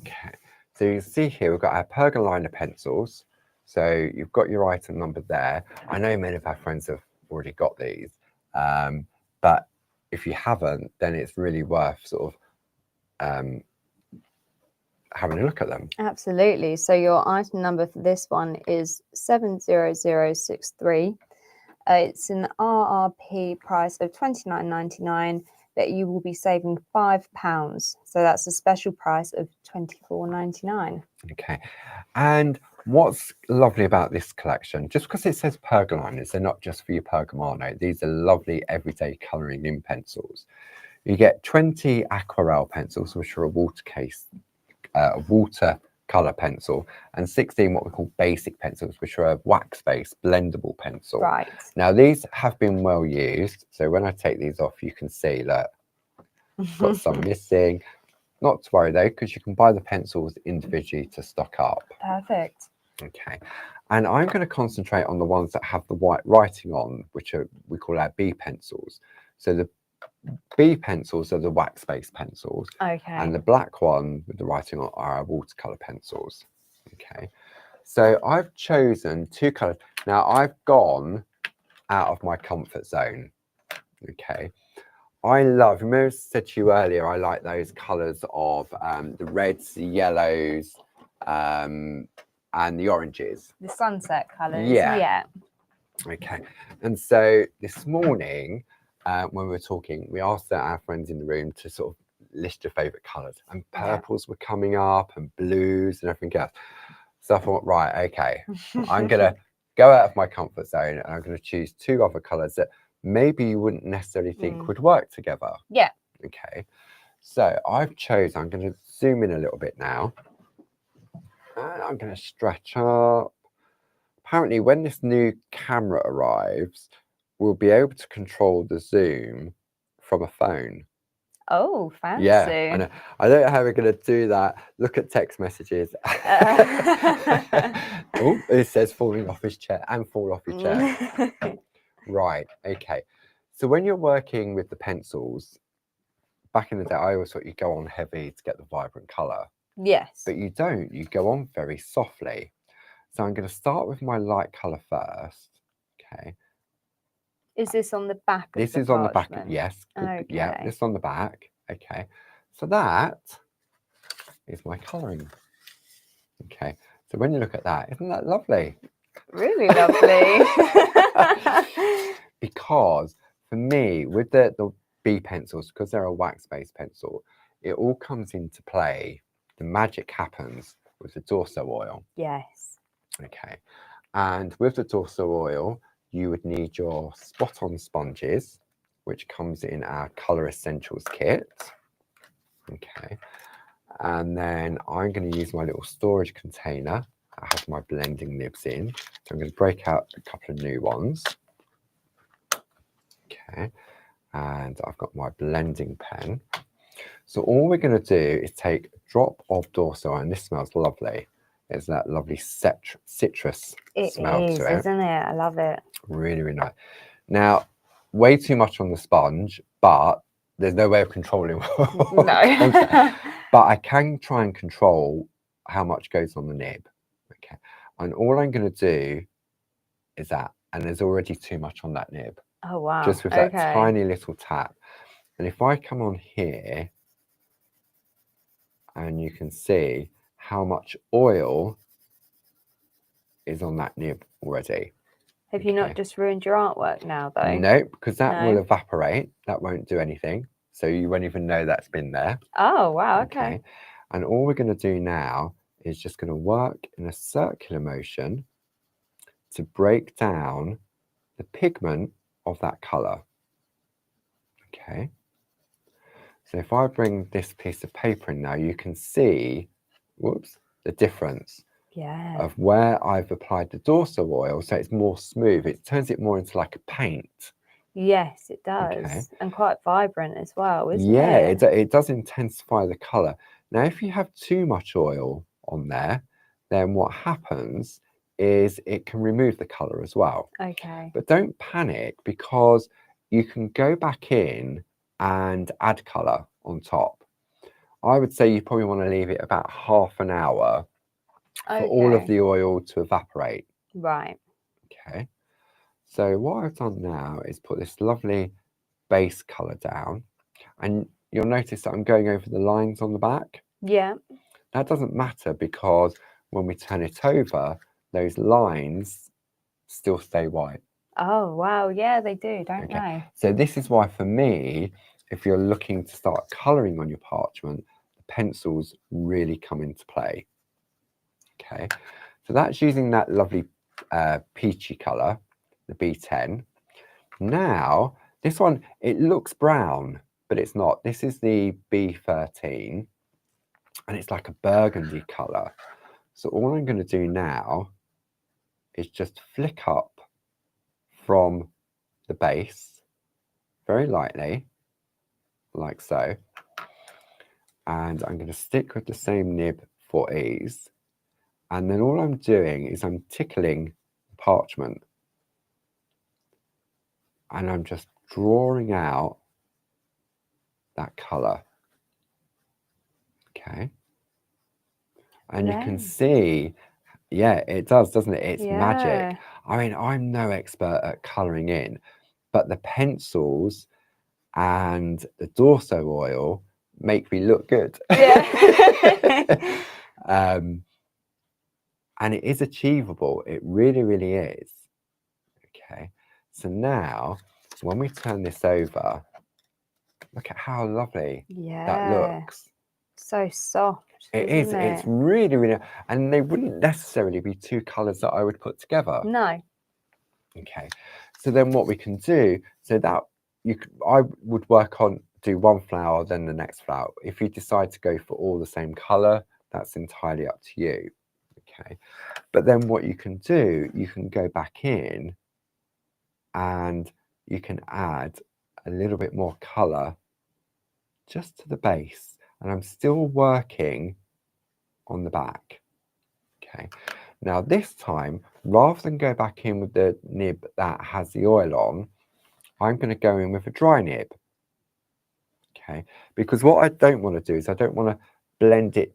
Okay. So you can see here we've got our Pergoliner pencils. So you've got your item number there. I know many of our friends have already got these, but if you haven't, then it's really worth sort of having a look at them. Absolutely. So your item number for this one is 70063. It's an RRP price of £29.99, but you will be saving £5. So that's a special price of £24.99. Okay. And what's lovely about this collection, just because it says Pergoliners, they're not just for your Pergamano. These are lovely everyday colouring in pencils. You get 20 aquarelle pencils, which are a water colour pencil, and 16 what we call basic pencils, which are a wax-based blendable pencil. Right. Now these have been well used, so when I take these off, you can see that got some missing. Not to worry though, because you can buy the pencils individually to stock up. Perfect. Okay, and I'm going to concentrate on the ones that have the white writing on, which are we call our B pencils. So the B pencils are the wax-based pencils, and the black one with the writing on are our watercolor pencils. Okay, so I've chosen two colors. Now I've gone out of my comfort zone. Okay, remember I said to you earlier, I like those colors of the reds, the yellows, and the oranges. The sunset colors. Yeah. Okay, and so this morning, when we were talking, we asked our friends in the room to sort of list your favorite colors, and purples were coming up and blues and everything else. So I thought, right, okay, I'm gonna go out of my comfort zone and I'm gonna choose two other colors that maybe you wouldn't necessarily think would work together. Yeah. Okay, so I'm gonna zoom in a little bit now, and I'm gonna stretch up. Apparently, when this new camera arrives, we'll be able to control the zoom from a phone. Oh, fancy. Yeah, I don't know how we're going to do that. Look at text messages. Oh, it says falling off his chair and fall off your chair. Right, okay. So when you're working with the pencils, back in the day, I always thought you go on heavy to get the vibrant colour. Yes. But you don't. You go on very softly. So I'm going to start with my light colour first. Okay. Is this on the back of this the is on the back parchment? yes. Okay. Yeah, this on the back. Okay. So that is my colouring. Okay. So when you look at that, isn't that lovely? Really lovely. Because for me, with the B pencils, because they're a wax-based pencil, it all comes into play. The magic happens with the Dorso oil. Yes. Okay. And with the Dorso oil, you would need your spot-on sponges, which comes in our Colour Essentials kit. Okay. And then I'm going to use my little storage container, I have my blending nibs in. So I'm going to break out a couple of new ones. Okay, and I've got my blending pen. So all we're going to do is take a drop of Dorso, and this smells lovely. It's that lovely citrus smell to it. Isn't it? I love it. Really, really nice. Now, way too much on the sponge, but there's no way of controlling what comes there. But I can try and control how much goes on the nib. Okay, and all I'm going to do is that, and there's already too much on that nib. Oh wow. Just with that tiny little tap. And if I come on here, and you can see how much oil is on that nib already. Have you not just ruined your artwork now, though? No, because that will evaporate. That won't do anything. So you won't even know that's been there. Oh, wow. Okay. And all we're going to do now is just going to work in a circular motion to break down the pigment of that color. Okay. So if I bring this piece of paper in now, you can see, whoops, the difference. Yeah. Of where I've applied the Dorso oil, so it's more smooth. It turns it more into like a paint. Yes, it does. And quite vibrant as well, isn't it? Yeah, it does intensify the colour. Now, if you have too much oil on there, then what happens is it can remove the colour as well. Okay. But don't panic, because you can go back in and add colour on top. I would say you probably want to leave it about half an hour for all of the oil to evaporate. Right. Okay. So what I've done now is put this lovely base colour down, and you'll notice that I'm going over the lines on the back. Yeah. That doesn't matter, because when we turn it over, those lines still stay white. Oh, wow. Yeah, they do, don't they? So this is why, for me, if you're looking to start colouring on your parchment, the pencils really come into play. Okay. So that's using that lovely peachy colour, the B10. Now, this one, it looks brown, but it's not. This is the B13, and it's like a burgundy colour. So all I'm going to do now is just flick up from the base very lightly, like so. And I'm going to stick with the same nib for ease. And then all I'm doing is I'm tickling the parchment. And I'm just drawing out that colour. Okay. And you can see, yeah, it does, doesn't it? It's magic. I mean, I'm no expert at colouring in, but the pencils and the Dorso oil make me look good. Yeah. And it is achievable. It really, really is. Okay. So now, when we turn this over, look at how lovely that looks. So soft. It is. It's really, really, and they wouldn't necessarily be two colours that I would put together. No. Okay. So then what we can do, so that I would do one flower, then the next flower. If you decide to go for all the same colour, that's entirely up to you. Okay. But then what you can do, you can go back in and you can add a little bit more colour just to the base. And I'm still working on the back. Okay. Now this time, rather than go back in with the nib that has the oil on, I'm going to go in with a dry nib. Okay. Because what I don't want to do is I don't want to blend it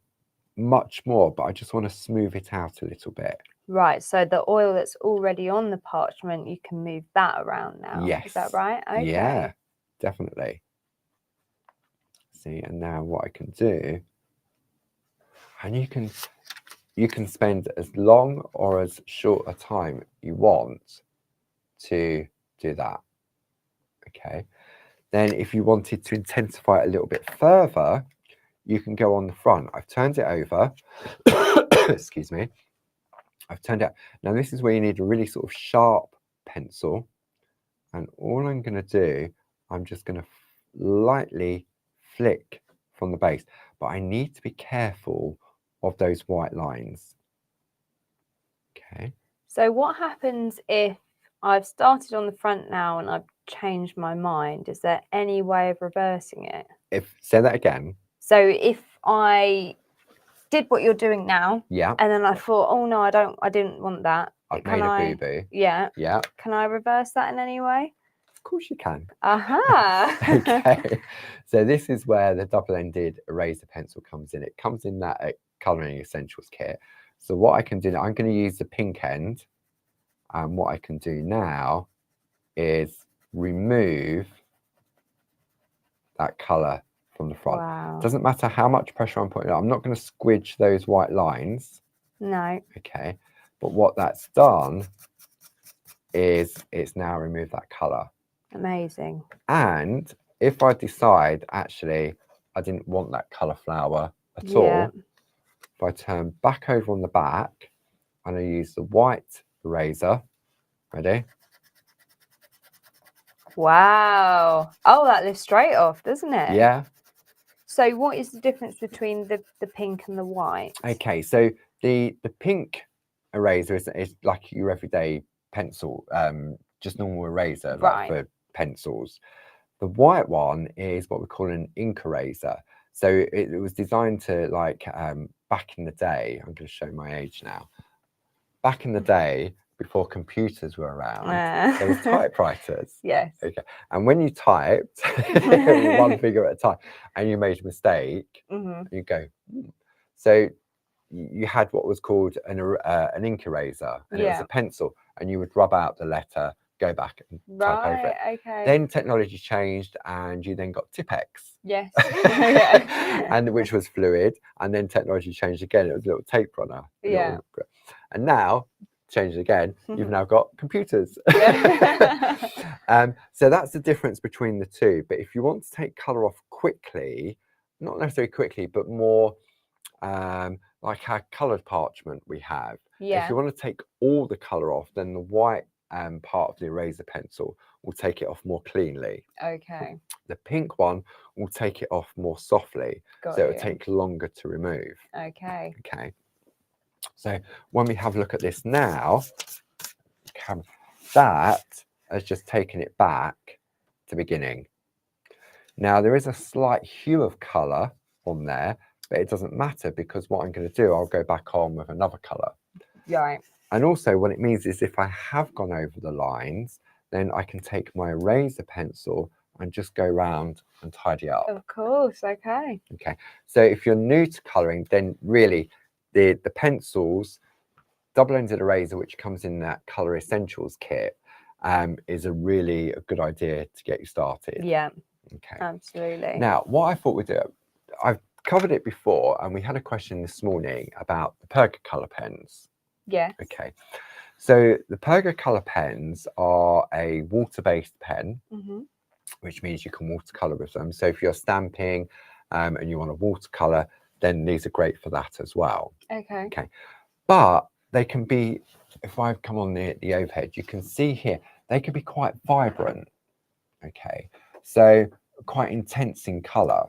much more, but I just want to smooth it out a little bit. Right, so the oil that's already on the parchment, you can move that around now. Yes. Is that right? Okay. Yeah, definitely. See, and now what I can do, and you can spend as long or as short a time you want to do that. Okay. Then if you wanted to intensify it a little bit further, you can go on the front. I've turned it over. Excuse me. I've turned it. Now this is where you need a really sort of sharp pencil. And all I'm going to do, I'm just going to lightly flick from the base. But I need to be careful of those white lines. Okay. So what happens if I've started on the front now and I've changed my mind? Is there any way of reversing it? Say that again. So if I did what you're doing now, Yeah. and then I thought, oh no, I didn't want that. I've made a boo-boo. Yeah. Yeah. Can I reverse that in any way? Of course you can. Aha. Okay. So this is where the double-ended eraser pencil comes in. It comes in that Colouring Essentials kit. So what I can do now, I'm going to use the pink end. And what I can do now is remove that colour from the front. Wow. Doesn't matter how much pressure I'm putting on. I'm not going to squidge those white lines. No. Okay. But what that's done is it's now removed that colour. Amazing. And if I decide actually I didn't want that colour flower at all, if I turn back over on the back and I use the white eraser, ready? Wow. Oh, that lifts straight off, doesn't it? Yeah. So what is the difference between the pink and the white? Okay, so the pink eraser is like your everyday pencil, just normal eraser, like for pencils. The white one is what we call an ink eraser. So it was designed to back in the day, I'm going to show my age now. Back in the day, before computers were around, there was typewriters. Yes. Okay. And when you typed one figure at a time and you made a mistake, you go, So you had what was called an ink eraser, and it was a pencil, and you would rub out the letter, go back and type over it. Okay. Then technology changed, and you then got Tipex. Yes. And which was fluid, and then technology changed again. It was a little tape runner. Yeah. And now, changed again, you've now got computers. So that's the difference between the two. But if you want to take colour off quickly, not necessarily quickly, but more like our coloured parchment we have. If you want to take all the colour off, then the white part of the eraser pencil will take it off more cleanly. Okay. The pink one will take it off more softly, so it will take longer to remove. Okay. Okay. So when we have a look at this now, that has just taken it back to beginning. Now there is a slight hue of colour on there, but it doesn't matter because what I'm going to do, I'll go back on with another colour. Right. And also what it means is if I have gone over the lines, then I can take my eraser pencil and just go around and tidy up. Of course, okay. Okay, so if you're new to colouring, then really the pencils, double-ended eraser, which comes in that Colour Essentials kit, is a really good idea to get you started. Yeah. Okay. Absolutely. Now, what I thought we'd do, I've covered it before, and we had a question this morning about the Perga colour pens. Yes. Okay. So the Perga colour pens are a water-based pen, which means you can watercolour with them. So if you're stamping and you want to watercolour, then these are great for that as well. Okay. Okay. But they can be, if I come on the overhead, you can see here, they can be quite vibrant. Okay. So quite intense in colour.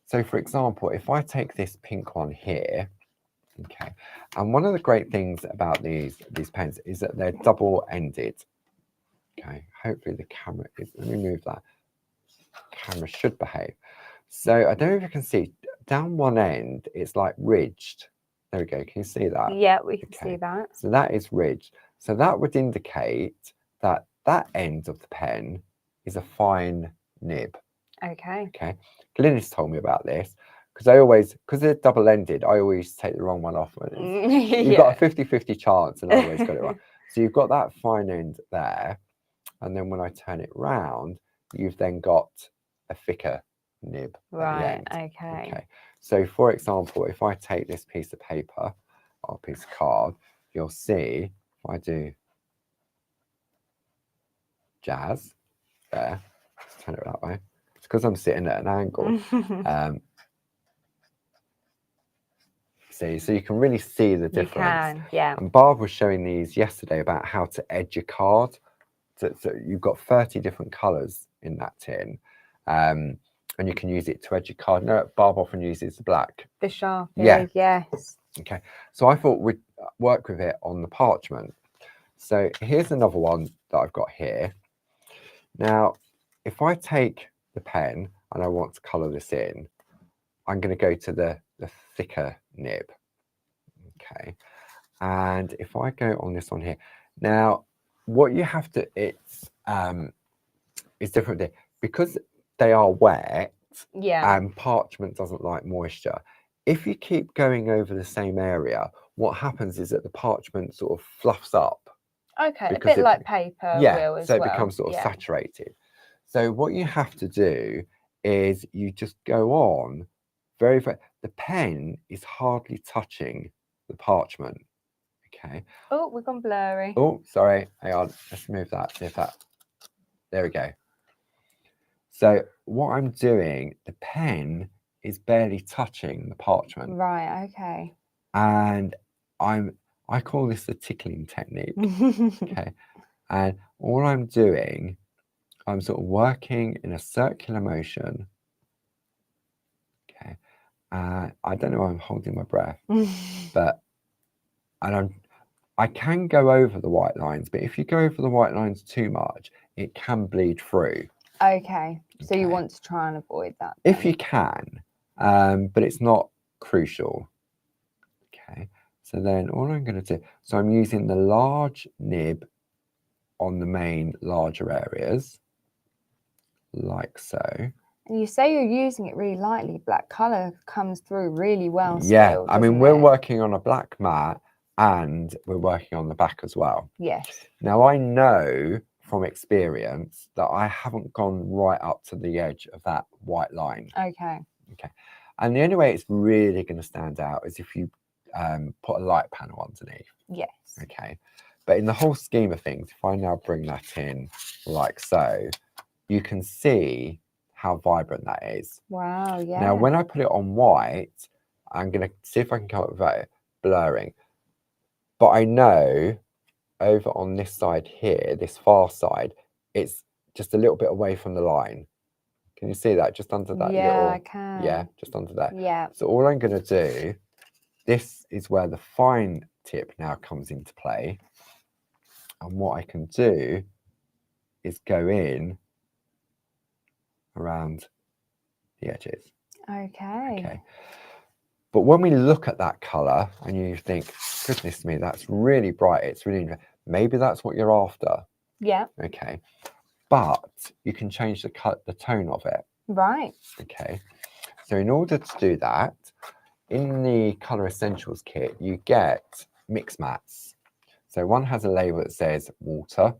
So for example, if I take this pink one here, okay, and one of the great things about these pens is that they're double-ended. Okay, hopefully the camera is, let me move that. Camera should behave. So I don't know if you can see, down one end, it's like ridged. There we go, can you see that? Yeah, we can see that. So that is ridged. So that would indicate that that end of the pen is a fine nib. Okay. Okay. Glynis told me about this because I always, because they're double-ended, I always take the wrong one off. You've got a 50-50 chance, and I always got it wrong. So you've got that fine end there, and then when I turn it round, you've then got a thicker nib. Right. At the end. Okay. Okay. So for example, if I take this piece of paper or a piece of card, you'll see if I do jazz there, turn it that way. It's because I'm sitting at an angle. See, so you can really see the difference. You can, yeah. And Barb was showing these yesterday about how to edge your card. So you've got 30 different colours in that tin, and you can use it to edge your card. No, Barb often uses the black. The Sharpie, Yeah. yes. Okay, so I thought work with it on the parchment. So here's another one that I've got here. Now, if I take the pen and I want to colour this in, I'm going to go to the thicker nib. Okay. And if I go on this one here, now what you have to, it's different there because they are wet. Yeah. And parchment doesn't like moisture. If you keep going over the same area, what happens is that the parchment sort of fluffs up. Okay, a because bit like paper will as so well. it becomes sort of Yeah. saturated. So what you have to do is you just go on very, very, the pen is hardly touching the parchment. Okay. Oh, we've gone blurry. Oh, sorry. Hang on. Let's move that. See if that. There we go. So what I'm doing, the pen is barely touching the parchment. Right, okay. And I call this the tickling technique. Okay. And all I'm doing, I'm sort of working in a circular motion. Okay. I don't know why I'm holding my breath, but I can go over the white lines, but if you go over the white lines too much, it can bleed through. Okay. So you Okay. want to try and avoid that If then. you can, but it's not crucial. Okay. So then all I'm going to do, so I'm using the large nib on the main larger areas, like so. And you say you're using it really lightly. Black colour comes through really well Yeah, still, I mean, doesn't we're it? working on a black mat and we're working on the back as well. Yes. Now, I know from experience that I haven't gone right up to the edge of that white line. Okay. Okay. And the only way it's really going to stand out is if you put a light panel underneath. Yes. Okay. But in the whole scheme of things, if I now bring that in like so, you can see how vibrant that is. Wow, yeah. Now, when I put it on white, I'm going to see if I can come up with that blurring. But I know over on this side here, this far side, it's just a little bit away from the line. Can you see that? Just under that yeah, little, I can. yeah, just under that. Yeah. So all I'm going to do, this is where the fine tip now comes into play. And what I can do is go in around the edges. Okay. Okay. But when we look at that colour and you think, goodness me, that's really bright. It's really, maybe that's what you're after. Yeah. Okay. But you can change the tone of it. Right. Okay. So in order to do that, in the Colour Essentials kit, you get mix mats. So one has a label that says water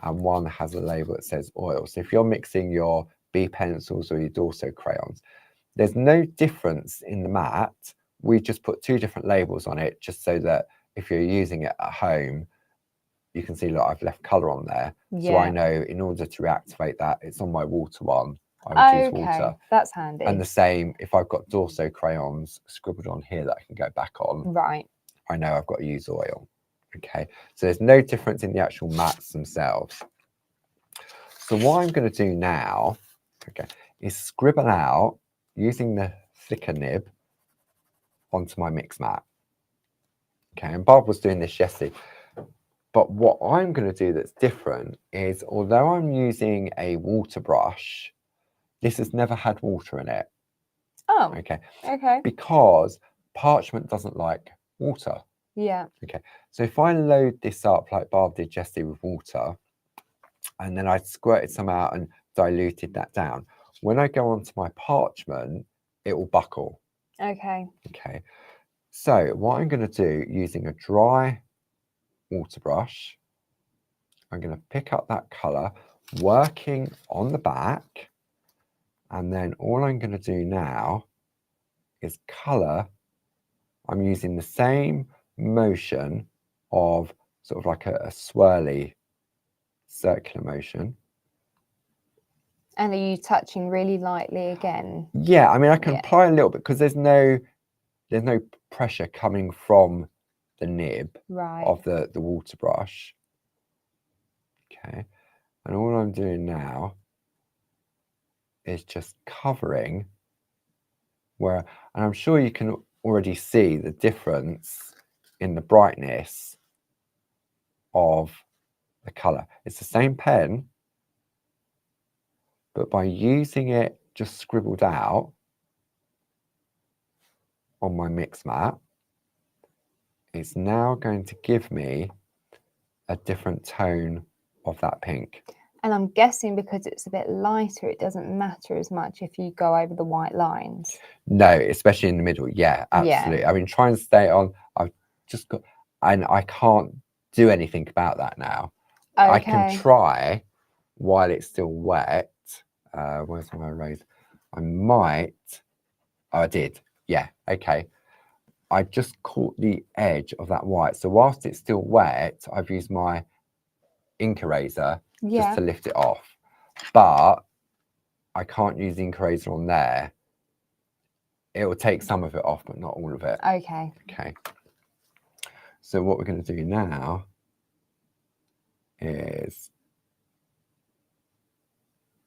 and one has a label that says oil. So if you're mixing your B pencils or your Dorso crayons, there's no difference in the mat. We just put two different labels on it just so that if you're using it at home, you can see, look, I've left colour on there. Yeah. So I know in order to reactivate that, it's on my water one. I would use water. That's handy. And the same, if I've got Dorso crayons scribbled on here that I can go back on, right. I know I've got to use oil. Okay, so there's no difference in the actual mats themselves. So what I'm going to do now, okay, is scribble out using the thicker nib onto my mix mat. Okay, and Bob was doing this yesterday. But what I'm going to do that's different is, although I'm using a water brush, this has never had water in it. Oh, okay. Okay. Because parchment doesn't like water. Yeah. Okay, so if I load this up like Barb did yesterday with water, and then I squirted some out and diluted that down, when I go onto my parchment, it will buckle. Okay. Okay, so what I'm going to do using a dry water brush, I'm going to pick up that colour, working on the back, and then all I'm going to do now is colour. I'm using the same motion of sort of like a swirly circular motion. And are you touching really lightly again? Yeah, I mean, I can apply a little bit because there's no pressure coming from the nib of the water brush. Okay, and all I'm doing now is just covering where, and I'm sure you can already see the difference in the brightness of the colour. It's the same pen, but by using it just scribbled out on my mix mat, it's now going to give me a different tone of that pink. And I'm guessing because it's a bit lighter, it doesn't matter as much if you go over the white lines. No, especially in the middle. Yeah, absolutely. Yeah. I mean, try and stay on. I've just got, and I can't do anything about that now. Okay. I can try while it's still wet. Where's my erase? I might. Oh, I did. Yeah. Okay. I just caught the edge of that white. So whilst it's still wet, I've used my ink eraser just to lift it off. But I can't use the ink eraser on there. It will take some of it off, but not all of it. Okay. Okay. So what we're going to do now is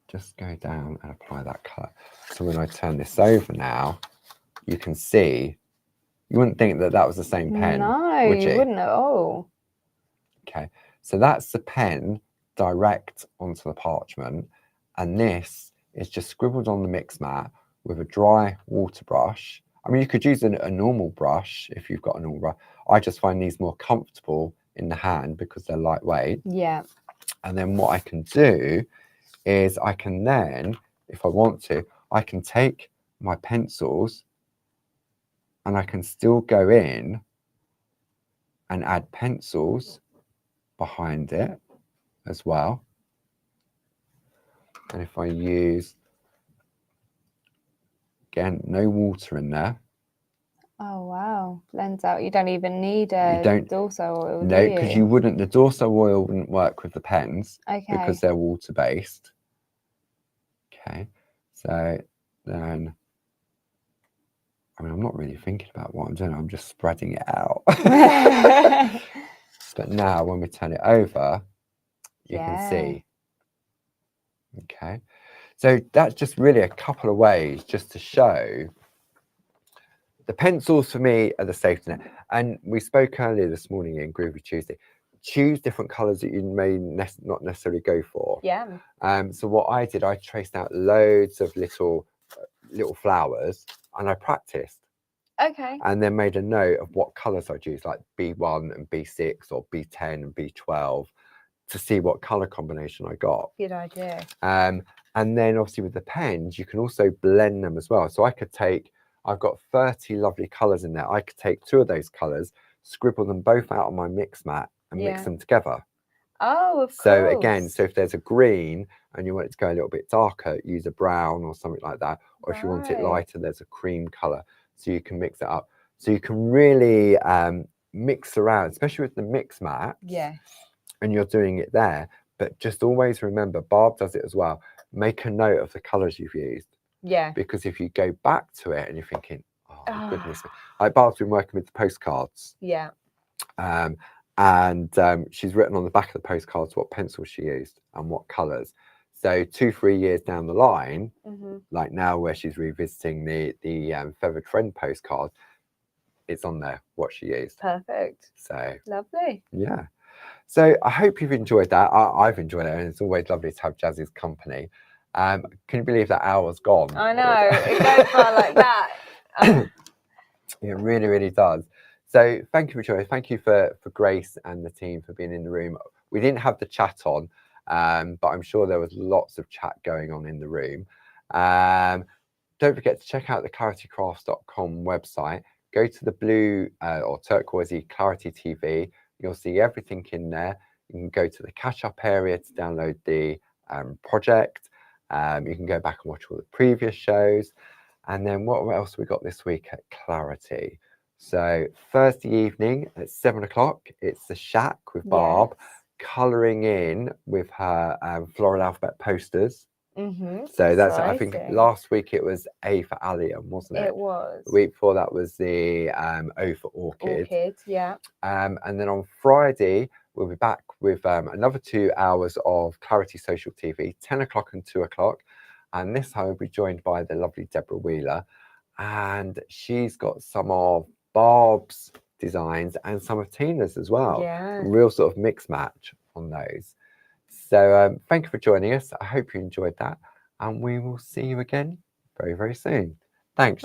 just go down and apply that colour. So when I turn this over now, you can see, you wouldn't think that that was the same pen, No, would you? you wouldn't at all. Okay, so that's the pen direct onto the parchment, and this is just scribbled on the mix mat with a dry water brush. I mean, you could use a normal brush if you've got a normal brush. I just find these more comfortable in the hand because they're lightweight. Yeah. And then what I can do is I can then, if I want to, I can take my pencils and I can still go in and add pencils behind it as well. And if I use, again, no water in there. Oh, wow. Blends out. You don't even need a Dorso oil, no, do because you wouldn't, the Dorso oil wouldn't work with the pens because they're water-based. Okay, so then, I mean, I'm not really thinking about what I'm doing. I'm just spreading it out. But now when we turn it over, you can see. Okay, so that's just really a couple of ways just to show the pencils for me are the safety net. And we spoke earlier this morning in Groovy Tuesday. Choose different colours that you may not necessarily go for. Yeah. So what I did, I traced out loads of little flowers and I practiced. Okay. And then made a note of what colours I'd use, like B1 and B6 or B10 and B12, to see what colour combination I got. Good idea. And then obviously with the pens, you can also blend them as well. So I could take, I've got 30 lovely colours in there. I could take 2 of those colours, scribble them both out on my mix mat and mix them together. Oh, of course. So again, so if there's a green and you want it to go a little bit darker, use a brown or something like that. Or if you want it lighter, there's a cream colour. So you can mix it up. So you can really mix around, especially with the mix mat. Yes. And you're doing it there. But just always remember, Barb does it as well. Make a note of the colours you've used. Yeah. Because if you go back to it and you're thinking, oh, goodness me. Like Barb's been working with the postcards. Yeah. And she's written on the back of the postcards what pencils she used and what colours. So 2-3 years down the line, like now where she's revisiting the Feathered Friend postcard, it's on there what she used. Perfect. So lovely. Yeah. So I hope you've enjoyed that. I've enjoyed it, and it's always lovely to have Jazzy's company. Can you believe that hour's gone? I know, it goes by like that. It really, really does. So thank you for joining. Thank you for Grace and the team for being in the room. We didn't have the chat on, but I'm sure there was lots of chat going on in the room. Don't forget to check out the claritycrafts.com website. Go to the blue or turquoisey Clarity TV. You'll see everything in there. You can go to the catch-up area to download the project. You can go back and watch all the previous shows. And then what else we got this week at Clarity? So Thursday evening at 7 o'clock, it's the Shack with Barb, colouring in with her floral alphabet posters. So that's, I think last week it was A for Allium, wasn't it? It was. The week before that was the O for Orchid. Orchid, yeah. And then on Friday, we'll be back with another 2 hours of Clarity Social TV, 10 o'clock and 2 o'clock. And this time we'll be joined by the lovely Deborah Wheeler. And she's got some of Barb's designs and some of Tina's as well. Yeah. Real sort of mix match on those. So thank you for joining us. I hope you enjoyed that, and we will see you again very, very soon. Thanks.